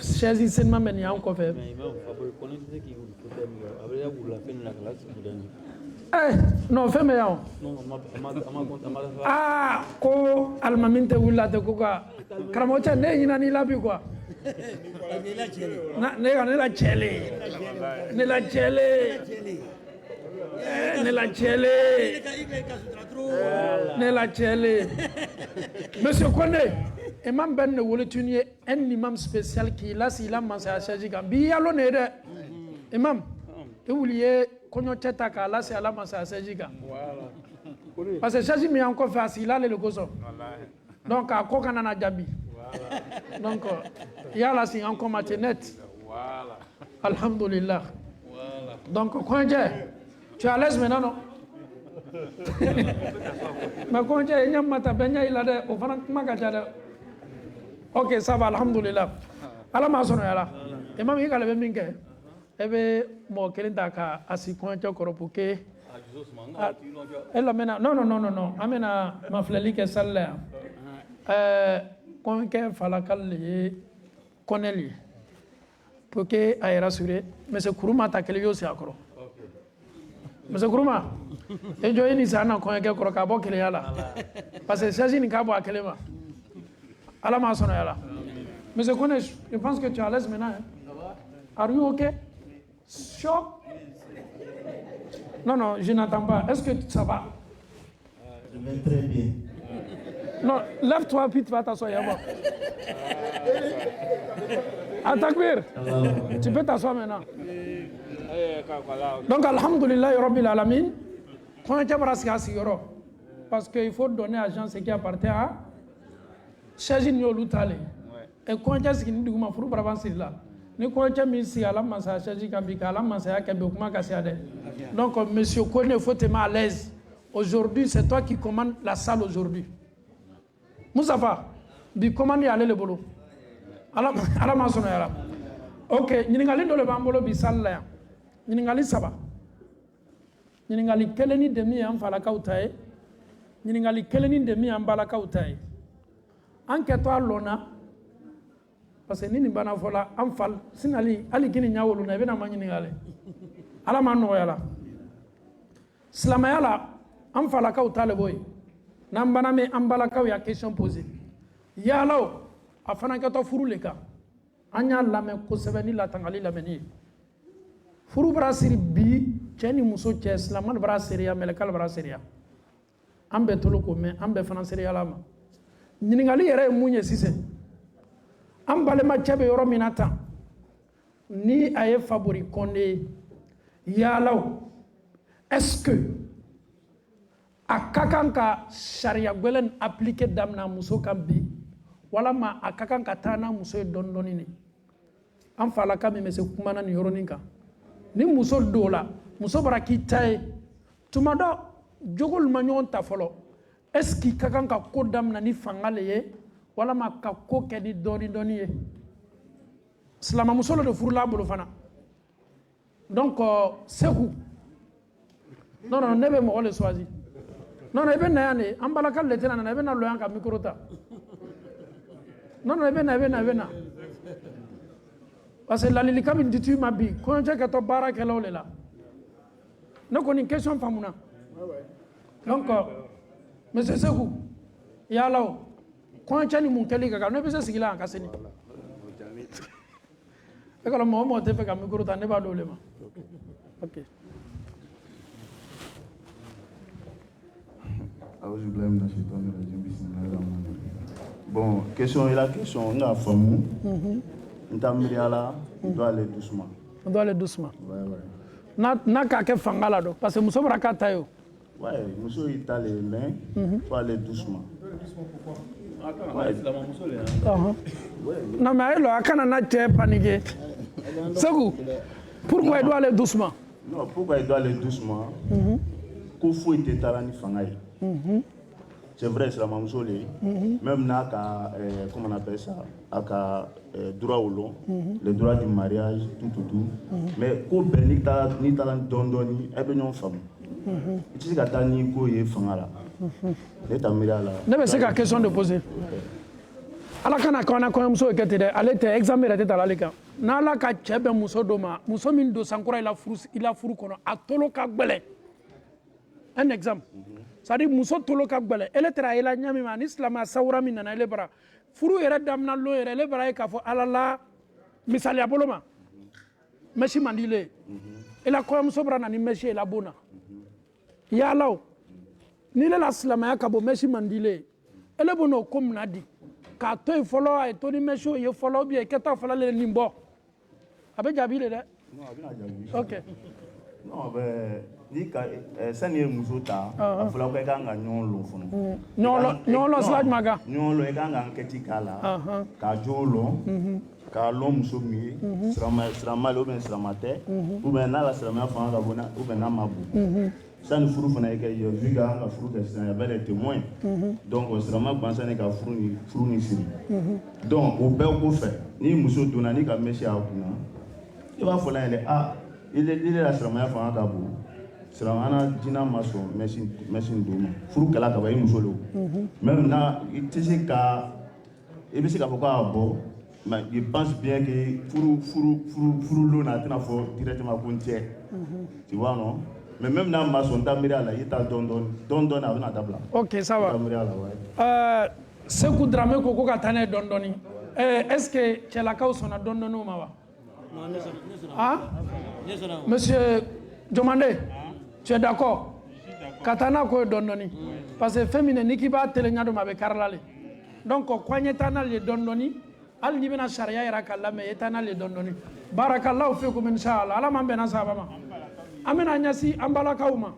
chaise sen ma men ya ko fe no fe me ya ko almaminte wula te ko ka karamo cha ne ina ni labi quoi na ne la chele nella chele Monsieur Kone imam ben ne wole tunye un imam spécial qui là si la man sa charge ga bi yalo ne de imam e wuliye konyo teta ka là si ala man sa charge ga voilà parce que charge mi encore faire si là le gozo donc a ko kana na jabi donc ya là si encore match net voilà alhamdulillah voilà donc konje tu es à l'aise maintenant, non? Mais quand tu es mata benya il a de au fana magajada. Ok, ça va, alhamdulillah. Ala ma sono yala. Imam yi kale be minke. Ebe mo kelinda ka asi konjo koropuke. Elle amena non. Amena ma fleli ke salle. Konke falakal koneli. Pour que ay rassurer, mais ce kuruma ta kele yo si akoro. Monsieur Kuruma, et je dis ça, non, quand il y a un peu de yala. Parce que c'est une cabo à Kelema. À la maçon, yala. Monsieur Kone, je pense que tu es à l'aise maintenant. Are you okay? Sure? Non, je n'entends pas. Est-ce que ça va? Je vais très bien. Non, lève-toi puis tu vas t'asseoir. Atakbir, tu peux t'asseoir maintenant. Donc, alhamdulillah, Rabbil Alamin, parce qu'il faut donner à gens ce qui appartient à Chagin Yolutale. Et quand tu as ce qui nous dit, pour avancer là. Ni quand tu as mis si à la massa, Chagin Kabika, la massa, Kabukuma Kassiade. Donc, monsieur Kone, il faut te mettre à l'aise. Aujourd'hui, c'est toi qui commandes la salle aujourd'hui. Moussafa, bi commande aller le boulot. Ala masono yara. Ok, ñiningali do le bambolo bi salla ya. Ñiningali saba. Ñiningali keleni demi am fala kautaye. Ñiningali keleni demi am bala kautaye. Enquête lona parce que nini bana fola am fal sinali ali gini nyawolu na bena ma ñiningale. Ala ma no yala. Slamayala am fala kautale boy. Nambana me ambala kaw ya question posée. Yalaw afana ka to furu le ka. Anya lame ko sebeni la tangali lameni. Furu brasiri bi cheni muso che slaman brasiri ya melekal brasiri ya. Ambe tolo ko me ambe fana seri ya lama. Nyingali yere munye sise. Ambale ma chebe yoro minata. Ni aye favori konde. Yalaw. Est-ce que a kakan ka sharia gwelen appliqué damna muso kan bi wala ma a kakan ka tana muso dondoni ni an fala ka mi mese kumana ni yoronin kan ni muso dola muso baraki tay tuma do jogol ma ñon ta folo est-ce que kakan ka ko damna ni fangale ye wala ma ka ko ke ni doni ye salama muso lo de furla bolo fana donc seku non nebe mo le choisi. Non, il y a des gens qui ont été là, il y a des gens qui ont micro. Non, il y a des gens. Parce que la lilika me dit tu m'as dit, quand tu as fait ton barra, quelle est là? Donc, on a une question pour moi. Donc, monsieur Sekou, il y a là, quand tu as dit mon keli, on ne peut pas se dire en cassini. Et quand le moment où tu as fait un micro, tu n'as pas de problème. Ok. Bon, question est la question, on a famille. On t'a mis là, on doit aller doucement. On doit aller doucement. Ouais. Na kake fangala do, parce que muso braka tayo. Ouais, muso il t'a les mains, faut aller doucement. Ouais, c'est la muso là. Non mais elle a kana na te paniquer. Sekou, pourquoi il doit aller doucement? Non, pourquoi il doit aller doucement? Qu'il faut être talent fangaï. C'est vrai, c'est la même chose. Même là, comment on appelle ça, droit au long, le droit du mariage, tout. Mais quand ni talent dondoni, et bien on femme. Tu sais que t'as ni quoi y fangala. Ne c'est la question de poser. Alors quand on a quand muso ekete de ale te examen rete tala leka. Na la ka chebe muso doma, muso min do sankura il a furu kono atolo ka gbele. Un exemple. C'est-à-dire muso tolo ka gbele. Elle tra ila nyami man islam sawra min na ele bara. Furu ere damna lo ere ele bara ka fo alala misali aboloma. Meshi mandile. Ela ko muso bra na ni meshi la bona. Ya law. Ni le la islam ya ka bo meshi mandile. Ele bono kom na di. Ka to follow e to ni mesho ye follow bi e keta follow le nimbo. Abe jabi le de. Non, abina jabi. OK. Non, ben ni ka sani muso ta afula ko ka nga nyolo funu. Nyolo slide maga. Nyolo e ka nga nketi kala. Ka jolo. Ka lo muso mi srama lo ben sramate. Ou ben na la srama fa nga bona ou ben na mabu. Sani furu fana e ka yo viga nga furu ka sna ya bele témoin. Donc on srama pensa ne ka furu ni siri. Donc o be ko fe ni muso dona ni ka meshi akuna. I va fola ele il est la srama ya fa nga bu. Sramana dina maso machine doma furu kala ka ba muso lo. Même na itisi ka e bi se ka foka abo. Mais je pense bien que furu lo na tena fo directement kontie. Tu vois non? Mais même dans ma son tamira là, il t'a don à una table. OK, ça va. Sekou Dramé koko ka tane dondoni. Est-ce que tu la cause on a dondono mawa? Ah? Monsieur Jomande. Tu es d'accord? Katana ko dondoni. Parce que féminin ni ki ba tele nyado mabe karlale. Donc ko nyetana le dondoni. Al ni bena sharia ira kala me etana le dondoni. Barakallahu fikum inshallah. Ala man bena sabama. Amena nyasi ambala kauma.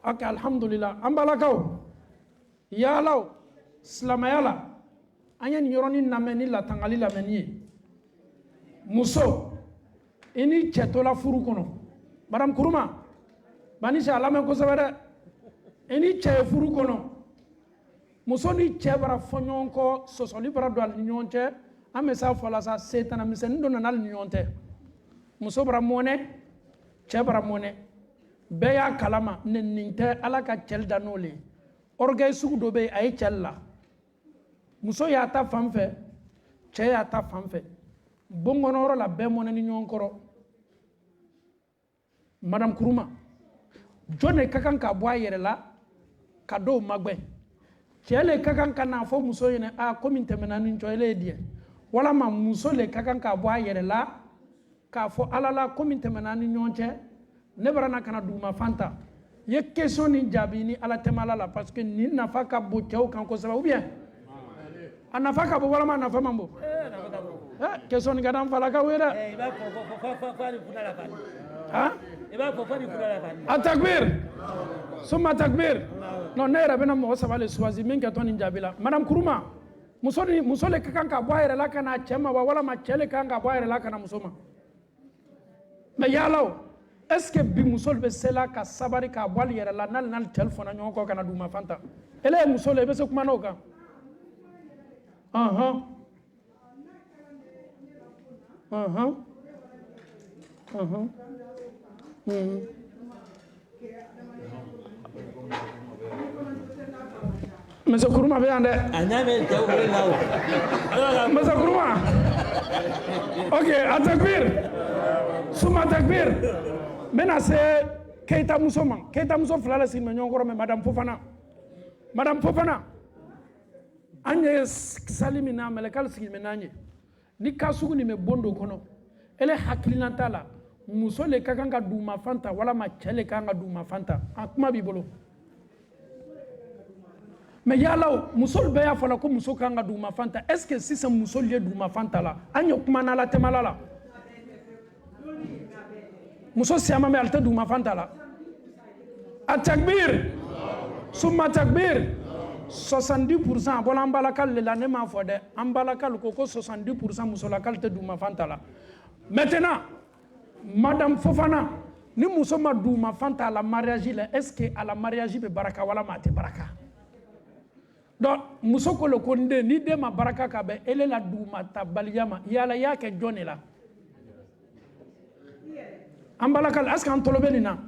Ok, alhamdulillah. Ambala kau. Ya law. Slamayala. Anya ni yoroni nameni la tangali la meni. Muso. Ini chetola furu kono. Madame Kuruma. Banisha alame ko sabere. Ini che furu kono. Muso ni che bara fonyon ko sosoli bara do al nyonte. Amesa fola sa setana misen do nanal nyonte. Muso bara mone. Che bara mone. Beya kalama ninte ala ka chel danole. Orgay sugu do be ay chella. Muso ya ta famfe. Che ya ta famfe. Bongonoro la be mone ni nyonkoro. Madame Kuruma, John kakan ka boy yere la kado magbe. Chele kakan kana fo muso yene a kominte menani nchoele die. Wala ma muso le kakan ka boy yere la ka fo alala kominte menani nyonche ne barana kana duma fanta. Ye question ni jabi ni ala temala la parce que ni nafa ka bo chew kan ko saba ou bien. Anafa ka bo wala ma nafa mambo. Question ni gadam fala ka wera. Hein? Atakbir. Suma takbir. Non, ne rabena mo sabale swazi minka toni njabila. Madame Kuruma. Musole kakanka boire la kana chema wala ma chele kanka boire la kana musoma. Mais yalaw. Est-ce que bi musole be sela ka sabari ka boile yere la nal telephone nyoko kana duma fanta. Ele musole be se kuma noka. Monsieur Kuruma be ande. Monsieur Kuruma. Ok, atakbir. Suma takbir. Mena se Keita Musoma. Keita Muso flala sin menyongoro me Madame Fofana. Madame Fofana. Anye salimina melekal sigi menanye. Ni kasugu ni me bondo kono. Ele hakilina tala. Muso le kakanga duma fanta wala ma chele kanga duma fanta akuma bibolo mais yalaw muso be ya fala ko muso kanga duma fanta est-ce que si c'est muso le duma fanta la anyo kuma na la temala la muso siama me alta duma fanta la atakbir summa takbir 70% bola ambalakal le la ne ma fode ambalakal ko 70% muso la kalte duma fanta la maintenant Madame Fofana, ni muso ma duma fanta à la mariage là, est-ce que à la mariage be baraka wala ma te baraka? Donc muso ko le konde ni de ma baraka ka be ele la duma ta baliyama yala yake jone la. Ambalakal est-ce qu'on tolobe ni na?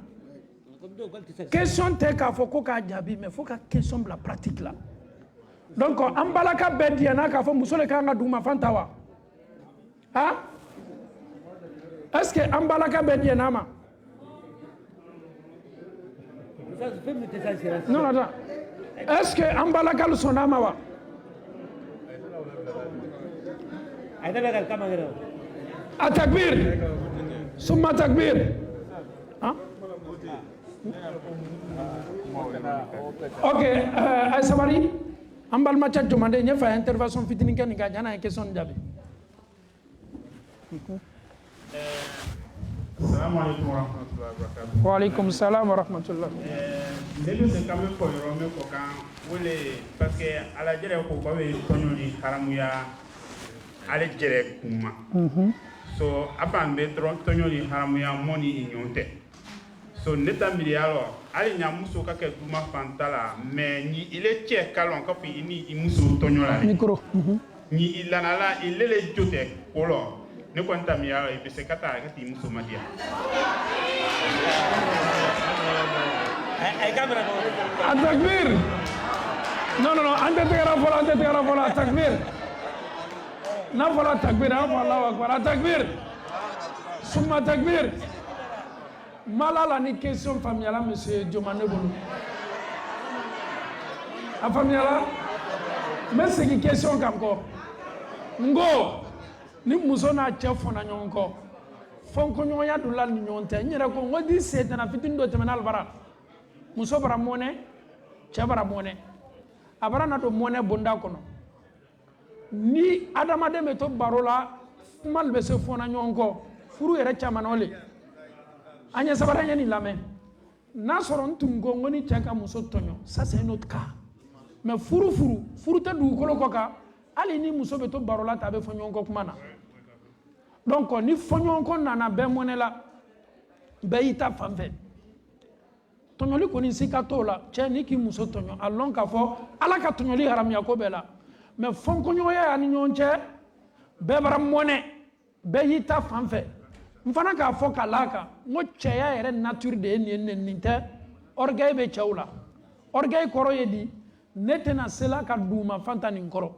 Question te ka fo ko ka jabi mais faut ka question la pratique là. Donc ambalaka be diana ka fo muso le ka nga duma fanta wa. Hein? Est-ce que Ambalaka Bedie Nama? Non, attends. Est-ce que Ambalaka le son Namawa? Atakbir. Summa takbir. Hein? Ok, Aïsabari. Ambal Macha demande une intervention fitininka ni gagna une question de Assalamu alaikum wa rahmatullahi wa barakatuh. Wa alaikum salam wa rahmatullah. Delu se kame ko yoro me ko kan wole parce que ala jere ko ba we tonyo ni haramuya ale jere kuma. So apan be tonyo ni haramuya moni inyonte. So neta milialo ale nya muso ka ke duma fantala mais ni ile che kalon ka fi ni muso tonyo la. Micro. Ni ilana la ilele jote kolo. Ne kwanta miya ibe se kata ka ti muso madia ay camera takbir non ante te gara fola takbir na fola takbir Allahu akbar takbir summa takbir malala ni question familiale monsieur Diomane Bolo a familiale mais c'est une question kam ko ngo ni muso na che fona nyonko fonkoɲɔgɔnya don la ni ɲɔgɔn tɛ n yɛrɛ ko n ko di setana fitini dɔ tɛmɛna alibara muso bara mɔnɛ cɛ bara mɔnɛ a bara na don mɔnɛ bonda kɔnɔ ni adamaden bɛ to baro la kuma bɛ se fɔna ɲɔgɔn kɔ furu yɛrɛ caman o le an ɲɛ sabara ɲɛ nin lamɛn n'a sɔrɔ n tun ko n ko ni cɛ ka muso tɔɲɔ ça c'est un autre cas mais furu tɛ dugukolo kɔ kan hali ni muso bɛ to baro la ta a bɛ fɔ ɲɔgɔn kɔ kuma na donc ni fɔɲɔgɔnkɔ nana bɛɛ mɔnɛ la bɛɛ y'i ta fan fɛ tɔɲɔli kɔni si ka t'o la cɛ ni k'i muso tɔɲɔ a lɔn k'a fɔ ala ka tɔɲɔli haramuya ko bɛɛ la mais fɔnkɔɲɔgɔnya y'a ni ɲɔgɔn cɛ bɛɛ bara mɔnɛ bɛɛ y'i ta fan fɛ n fana k'a fɔ k'a la kan n ko cɛya yɛrɛ nature de ye nin tɛ orgueil bɛ cɛw la orgueil kɔrɔ ye di ne tɛna se la ka dugumafɛn ta nin kɔrɔ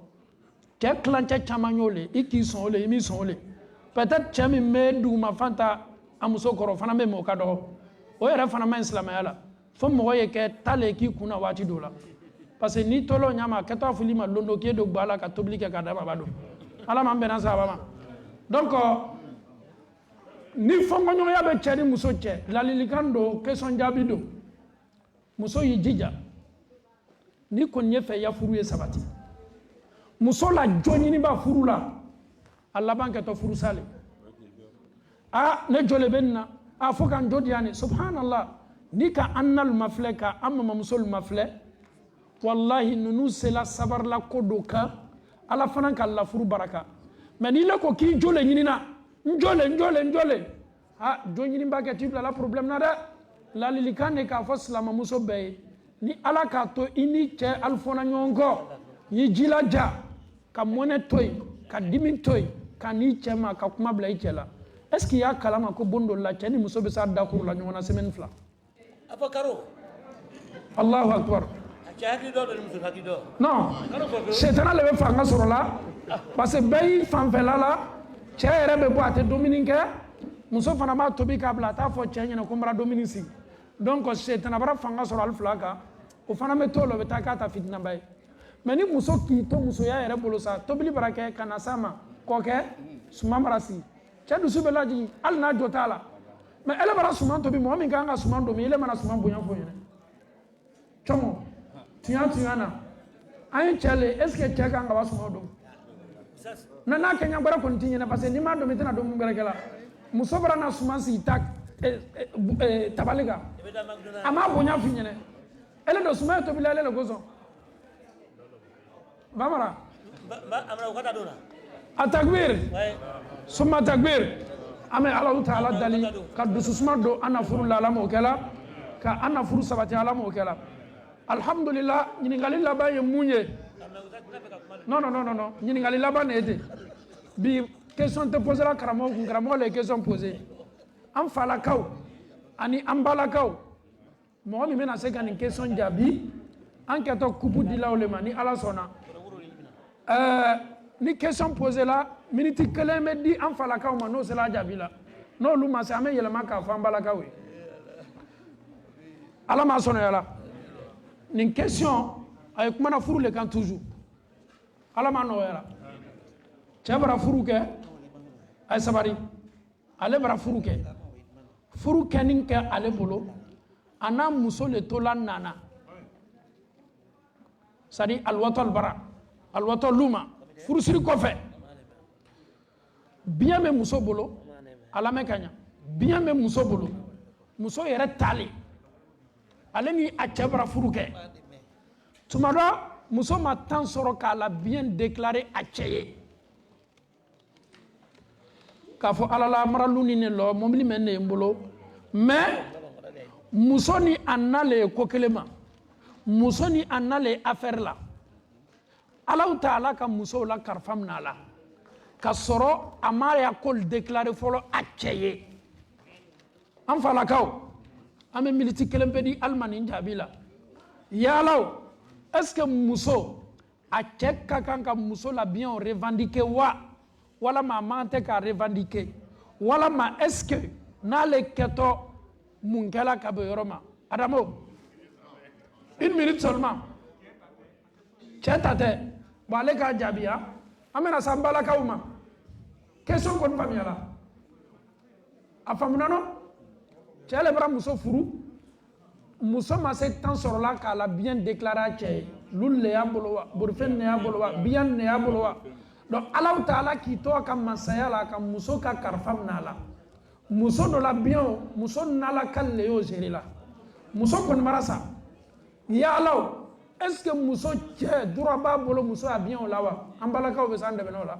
cɛ tilancɛ caman y'o le i k'i sɔn o le i m'i sɔn o le peut-être cɛ min bɛ dugumafɛn ta a muso kɔrɔ fana bɛ mɛn o ka dɔgɔ o yɛrɛ fana ma ɲi silamɛya la fo mɔgɔ ye kɛ ta le k'i kunna waati dɔw la parce que n'i tɔlɔ ɲama a kɛtɔ a fili ma don dɔ k'e don gba la ka tobili kɛ k'a d'a ma a b'a dɔn ala m'an bɛnna sahaba ma donc ni fɔnkɔɲɔgɔnya bɛ cɛ ni muso cɛ ladilikan don question jaabi don muso y'i jija ni kɔni ye fɛ i ya furu ye sabati muso la jɔ ɲiniba furu la a laban kɛtɔ furusa le ne jɔ le bɛ nin na fo ka n jɔ diya nin subhanallah ni ka an nalu ma filɛ ka an mamamusolu ma filɛ wallahi ninnu sela sabarila ko dɔ kan ala fana ka lafuru baraka mais n'i le ko k'i jɔ le ɲinina n jɔ le jɔ ɲiniba kɛ t'i bilala problème na dɛ ladilikan de k'a fɔ silamɛmuso bɛɛ ye ni ala k'a to i ni cɛ alifɔna ɲɔgɔn kɔ y'i jilaja ka mɔnɛ to yen ka dimi to yen ka n'i cɛ ma ka kuma bila i cɛ la est ce que i y'a kalama ko bon dɔ la cɛ ni muso bɛ s'a dakuru la ɲɔgɔn na semaine fila a fɔ karo allahu akbar a cɛ hakili dɔ ni muso hakili dɔ non setana le bɛ fanga sɔrɔ la parce que bɛɛ y'i fanfɛla la cɛ yɛrɛ bɛ bɔ a tɛ dumuni kɛ muso fana b'a tobi k'a bila a t'a fɔ cɛ ɲɛna ko n bara dumuni sigi donc setana bara fanga sɔrɔ ali fila kan o fana bɛ to la o bɛ taa k'a ta fitinaba ye mais ni muso k'i to musoya yɛrɛ bolo sa tobili bara kɛ ka na s'a ma kɔkɛ suman bara sigi cɛ dusu bɛ lajigi hali n'a jɔ t'a la mais ele bara suman tobi mɔgɔ min kan ka suman domi ele mana suman bonya fɔ ɲɛna cɔmɔ tunya na an ye cɛ le est ce que cɛ kan ka ba suman domi n'a kɛɲɛ gbɛrɛ kɔni t'i ɲɛna parce que n'i m'a domi i tɛna domi gbɛrɛ kɛ la muso bara na suman sigi tabali kan a m'a bonya f'i ɲɛna ele dɔ suman ye tobili ele le kosɔn bamara a takbir summa takbir an bɛ alahu taala dali ka dususuma don an na furu la ala m'o kɛ la ka an na furu sabati ala m'o kɛ la alhamdulillah ɲininkali laban ye mun ye non ɲininkali laban de ye ten bi question tɛ posé la karamɔgɔ kun karamɔgɔ le ye question posé an falakaw ani an balakaw mɔgɔ min bɛna se ka nin question jaabi an kɛtɔ kupu dilaw le ma ni ala sɔnna ni question posé la miniti kelen bɛ di an falakaw ma n'o sera a jaabi la n'olu ma se an bɛ yɛlɛma k'a fɔ an balakaw ye ala m'a sɔnna la nin question a ye kumana furu le kan toujours ala m'a nɔgɔya la cɛ bara furu kɛ a ye sabari ale bara furu kɛnin kɛ ale bolo a n'a muso le tola nana c'est à dire alwatɔ luma furusiri kɔfɛ biɲɛ bɛ muso bolo a lamɛn ka ɲa biɲɛ bɛ muso bolo muso yɛrɛ tali ale ni a cɛ bara furu kɛ tuma dɔ muso ma temps sɔrɔ k'a la biɲɛ déclarer a cɛ ye k'a fɔ ala la maralu ni ne lɔ mobili mɛ ne ye n bolo mais muso ni a nalen ye ko kelen ma muso ni a nalen ye affaire la alahu taala ka musow la kalifa minɛ a la ka sɔrɔ a ma yakol déclarer fɔlɔ a cɛ ye an falakaw an bɛ miniti kelen pe di alima nin jaabi la yaalaw est ce que muso a cɛ ka kan ka muso la bien revendiquer wa walama a man tɛ ka revendiquer walama est ce que n'ale kɛtɔ mun kɛla ka bɛn yɔrɔ ma adamo une minute seulement cɛ ta tɛ bon ale k'a jaabiya an bɛna se an balakaw ma question kɔni faamuyala a faamuya non cɛ le bara muso furu muso ma se temps sɔrɔla k'a la bien déclaré a cɛ ye lulu le y'a bolo wa bolifɛn ne y'a bolo wa biyan ne y'a bolo wa donc Alahu Taala k'i to a ka masaya la ka muso ka kalifa minɛ a la muso dɔ la bien o muso n'Ala kali le y'o gérer la muso kɔni mana sa yala o est ce que muso cɛ droit b'a bolo muso a bien o la wa an balakaw bɛ s'an dɛmɛ n'o la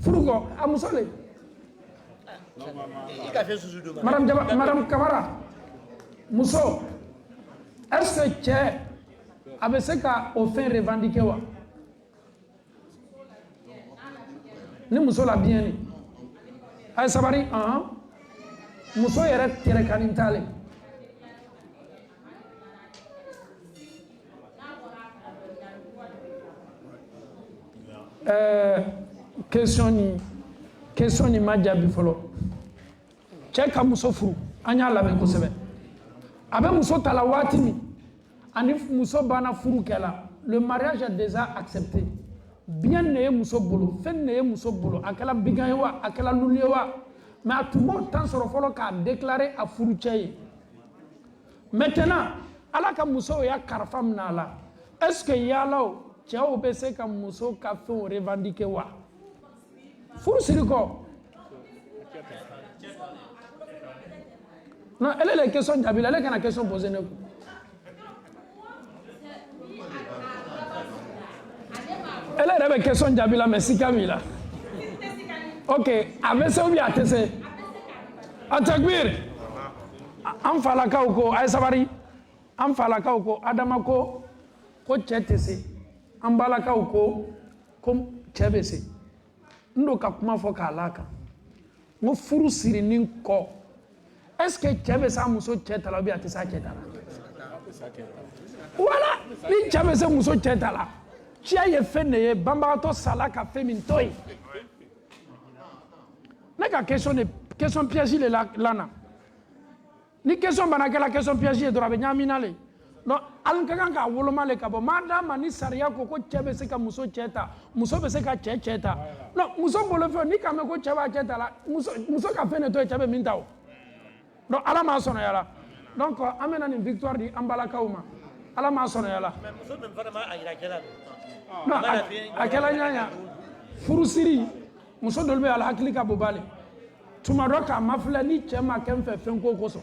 furu kɔ a muso le madame Kamara muso est ce que cɛ a bɛ se ka o fɛn revendiquer wa ni muso la bien ni a ye sabari muso yɛrɛ tɛrɛ ka nin t'ale question ni ma jaabi fɔlɔ cɛ ka muso furu an y'a labɛn kosɛbɛ a bɛ muso ta la waati min ani muso banna furu kɛla le mariage est déjà accepté bien ne ye muso bolo fɛn ne ye muso bolo a kɛla bigan ye wa a kɛla lulu ye wa mais a tun b'o temps sɔrɔ fɔlɔ k'a déclarer a furu cɛ ye maintenant Ala ka muso y'a kalifa minɛ a la est ce que yala o cɛw bɛ se ka muso ka fɛnw revendiquer wa furu siri kɔ non elle est question jaabi la elle kana question poser ne kun elle yɛrɛ bɛ question jaabi la mais sika b'i la ok a bɛ se ou bien a tɛ se a takbir an falakaw ko a ye sabari an falakaw ko Adama ko cɛ tɛ se an balakaw ko cɛ bɛ se n do ka kuma fɔ k'a la kan n ko furu sirinin kɔ est ce que cɛ bɛ s'a muso cɛ ta la ou bien a tɛ s'a cɛ ta la voilà ni cɛ bɛ se muso cɛ ta la cɛ ye fɛn de ye banbagatɔ sala ka fɛn min to yen ne ka question piège le la na ni question bana kɛla question piège ye dɔrɔn a bɛ ɲagami na le non an ka kan k'a woloma le ka bɔ madama ni sariya ko cɛ bɛ se ka muso cɛ ta muso bɛ se ka cɛ ta non muso bolo fɛn ni k'a mɛn ko cɛ b'a cɛ ta la muso ka fɛn de to yen cɛ bɛ min ta o donc Ala m'a sɔnɔya la donc an bɛna nin victoire di an balakaw ma Ala m'a sɔnɔya la non a kɛla ɲaɲa furusiri muso dɔw bɛ ala hakili ka bɔ bale tuma dɔ k'a mafilɛ ni cɛ ma kɛ n fɛ fɛn ko kosɔn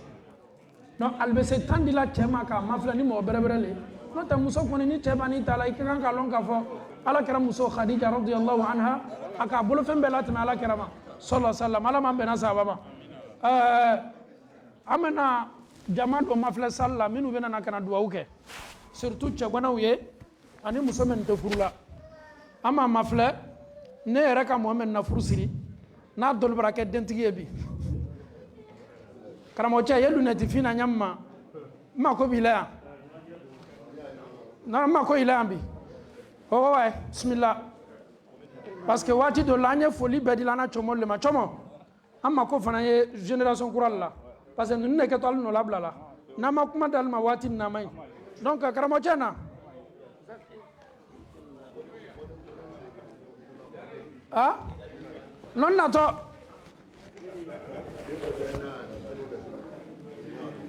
non ale bɛ se tan di la cɛ ma k'a mafilɛ ni mɔgɔ bɛrɛbɛrɛ le n'o tɛ muso kɔni ni cɛ b'a n'i ta la i ka kan k'a lɔn k'a fɔ ala kɛra muso Khadija radiyallahu anha a k'a bolofɛn bɛɛ latɛmɛ ala kɛra ma sallallahu alaihi wasallam ala m'an bɛnna sahaba ma an bɛna jama dɔ mafilɛ sali la minnu bɛna na ka na duwawu kɛ surtout cɛganaw ye ani muso min tɛ furu la an m'a mafilɛ ne yɛrɛ ka mɔgɔ min na furu siri n'a dɔli bara kɛ dentigi ye bi karamɔgɔcɛ ye lunɛti fina ɲami ma n mako b'i la yan n mako i la yan bi ouais bismillah parce que waati dɔ la an ye foli bɛɛ di la an na cɔmɔ le ma cɔmɔ an mako fana ye génération kura la parce que ninnu de kɛtɔ hali nɔ labila la n'an ma kuma d'ale ma waati min na a ma ɲi donc karamɔgɔcɛ na non natɔ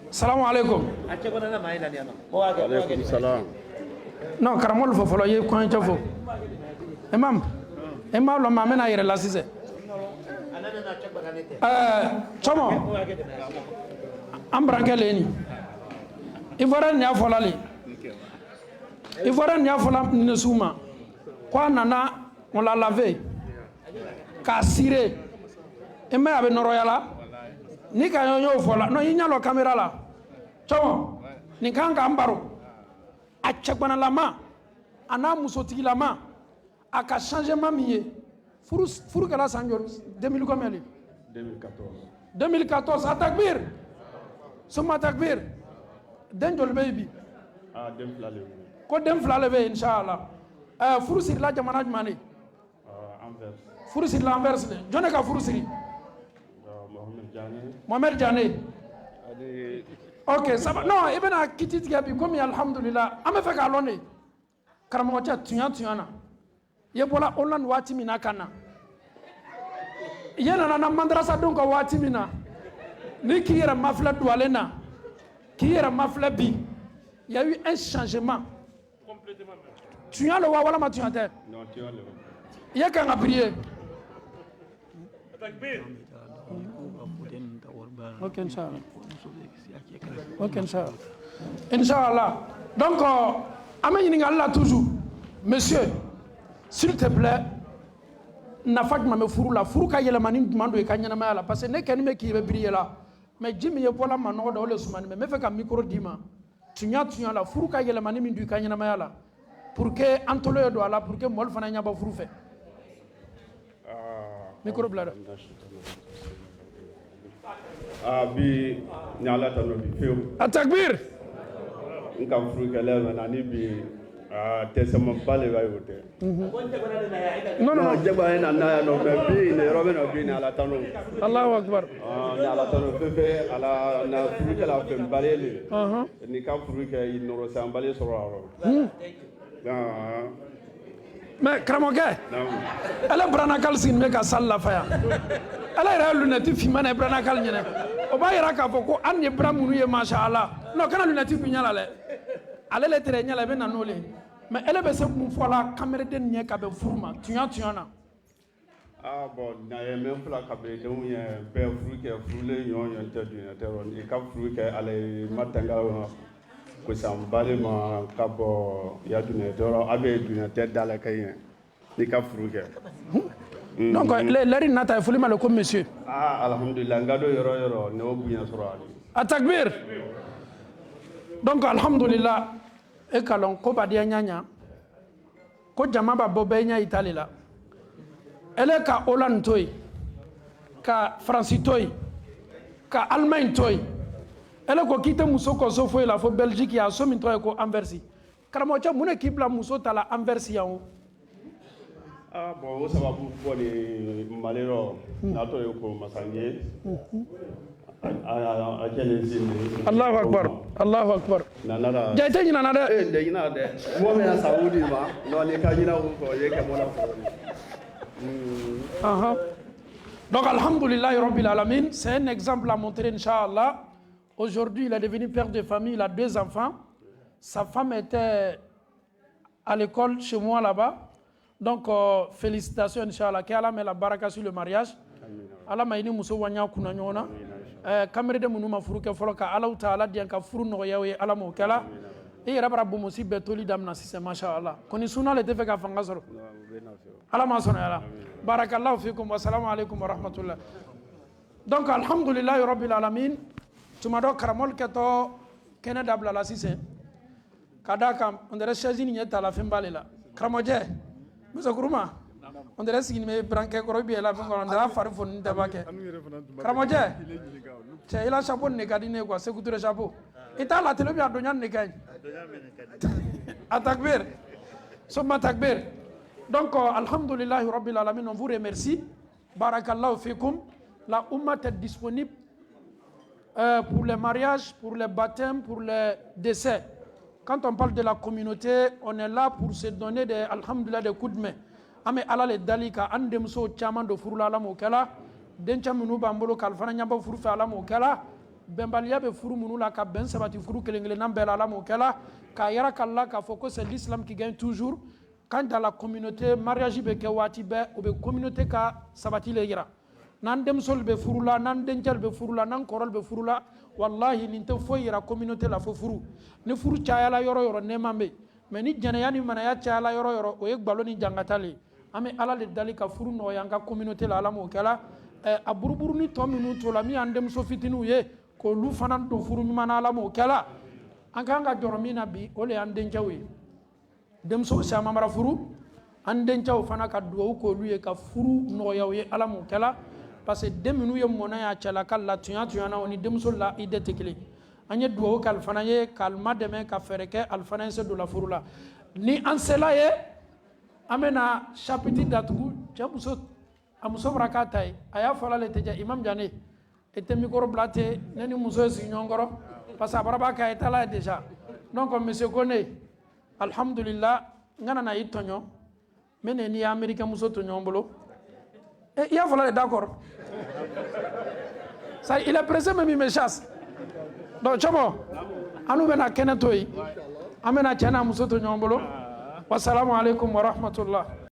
salamu alaikum non karamɔgɔ fɔ fɔlɔ ye kɔɲɔcɛ fɔ imam lɔ maa bɛna yɛrɛ la sisan cɔmɔ an burankɛ le ni ivoirien nin y'a fɔla le ivoirien nin y'a fɔla nin sugu ma ko a nana on l'a lavé k'a sire i mɛ a bɛ nɔrɔya la ni ka ɲɔgɔn fɔ la non i ɲɛ lɔ caméra la cɔmɔ nin kan k'an baro a cɛgbanalama a n'a musotigilama a ka changement min ye furu kɛra san joli 2000 combien de 2014 a takbir suma takbir den joli bɛ yen bi ko den fila le bɛ yen inshallah furu sirila jamana jumɛn de furu sirila Anvers de jɔn ka furu siri Mohamed Diané ok saba non i bɛna kiti tigɛ bi komi alhamdulillah an bɛ fɛ k'a lɔn de karamɔgɔcɛ tuɲa na i bɔra Hollande waati min na ka na yana na madrasa don ko wati mina ni qui era mafla doualena qui era mafla bi il y a eu un changement complètement. Tu as le wa wala ma tu as non tu as le il y a qu'à prier. Ok, Inch'Allah. Ok, Inch'Allah. Inch'Allah. Donc, Amen Allah toujours. Monsieur, s'il te plaît, na Fatma me furu la furu ka yelemani demando e kanyana ma la parce que ne kenime ki be briller là. Mais Jimmy ye pola ma no do le sumani me fait ka micro dima. Tunya la furu ka yelemani min du kanyana ma la. Pour que antolo do ala pour que mol fana nya ba furu fe. Micro blada. Bi nyala tano bi feu. Atakbir. Nka furu kala manani bi tesama pale ba yote. Non. Jaba ina na no bi ne robe no bi na ala tano. Allahu akbar. Ala tano fefe ala na furu kala fe balele. Ni ka furu ke inoro sambale soraro. Mais Kramoge, elle est branakal sin meka salla faya. Elle est lunette fimane branakal nyene. Oba yara ka foko an ye bramunu ye mashallah. Non kana lunette binyala le. Ale le tere nyala be nanole. Mais elle be se mu fola caméra den nye ka be furma. Tunya na. Bon, na ye même fla ka be don ye be furu ke furule yon yon te du na teron e ka furu ke ale matanga ko sambale ma kabo ya dune doro abe dune te dala kayen ni ka furuke donc les nata fuli mal ko monsieur alhamdulillah ngado yoro ne obunya soro atakbir donc alhamdulillah e kalon ko badia nyanya ko jama ba bobe nya Italie la ele ka Hollande toy ka France toy ka Allemagne toy elle ko kite muso ko so foi la fo Belgique ya so min to ko Anversi karamo cha mune kibla muso tala Anversi ya o bon o sababu ko ni malero na to ko masanje a kele zinde Allahu akbar nanara jaite ni nanada de ina de mo me na Saudi ma no ni ka jina ko ye ke mo la fo donc alhamdulillah rabbil alamin c'est un exemple à montrer inchallah. Aujourd'hui, il est devenu père de famille, il a 2 enfants. Sa femme était à l'école chez moi là-bas. Donc, félicitations, Inch'Allah. Qu'Allah met la baraka sur le mariage. Allah m'a dit muso wanya kuna nyona. Kamere de munu ma furu ke folo ka Allah Ta'ala dian ka furu no yawe Allah mo kala. E rabra bu musi betoli damna si mashallah. Koni sunna le tefe ka fanga soro. Allah ma sona Allah. Barakallahu fikum wa assalamu alaykum wa rahmatullah. Donc, alhamdulillah rabbil alamin. Tumado karamol keto kene dabla la sise kada kam on dirait chaise ni nyeta la fembale la karamoje muso kuruma on dirait sigine me branque ko bi la fengol on dirait faru fon ndabake karamoje che ila chapeau ne kadine quoi c'est couture chapeau eta la télé bi adonya ne gagne atakbir summa takbir donc alhamdulillah rabbil alamin on vous remercie barakallahu fikum la umma est disponible pour les mariages, pour les baptêmes, pour les décès. Quand on parle de la communauté, on est là pour se donner des, alhamdulillah, des coups de main. Ame ala le dalika andem so chaman do furula la mokala dencha munu bambolo kalfana nyamba furu fa la mokala bembalia be furu munu la ka ben sabati furu kelengele nambela la mokala ka yara kala ka foko c'est l'islam qui gagne toujours. Quand dans la communauté mariage be ke wati be ou be communauté ka sabati le yira nan dem sol be furula nan denchal be furula nan korol be furula wallahi ninte fo yira communauté la fo furu ne furu chaya la yoro yoro ne mambe mais ni jana yani mana ya chaya la yoro yoro o yek baloni jangatali ame ala le dalika furu no yanga communauté la ala mo kala a buruburu ni to minu to la mi andem so fitinu ye ko lu fanan do furu mi mana ala mo kala anga joromina bi o le anden jawi dem so sama mara furu anden jaw fana ka do ko lu ye ka furu no yawe ala mo kala parce que dem minu ye mona ya chala kala tuya na oni dem so la ide tekele anye do kal fana ye kalma deme ka fereke al fana se do la furu la ni ansela ye amena chapitre datugu jamuso amuso brakatai aya fala le teja imam jane ete mikoro blate neni muso si nyongoro parce que baraba ka etala déjà donc monsieur Kone alhamdulillah ngana na itonyo mene ni america muso to nyombolo e ya fala le d'accord Ça, il est pressé, mais il me chasse. Donc, Chamo, anu bena kene toyi. Amena chana musoto nyombolo. Wassalamu alaikum wa rahmatullah.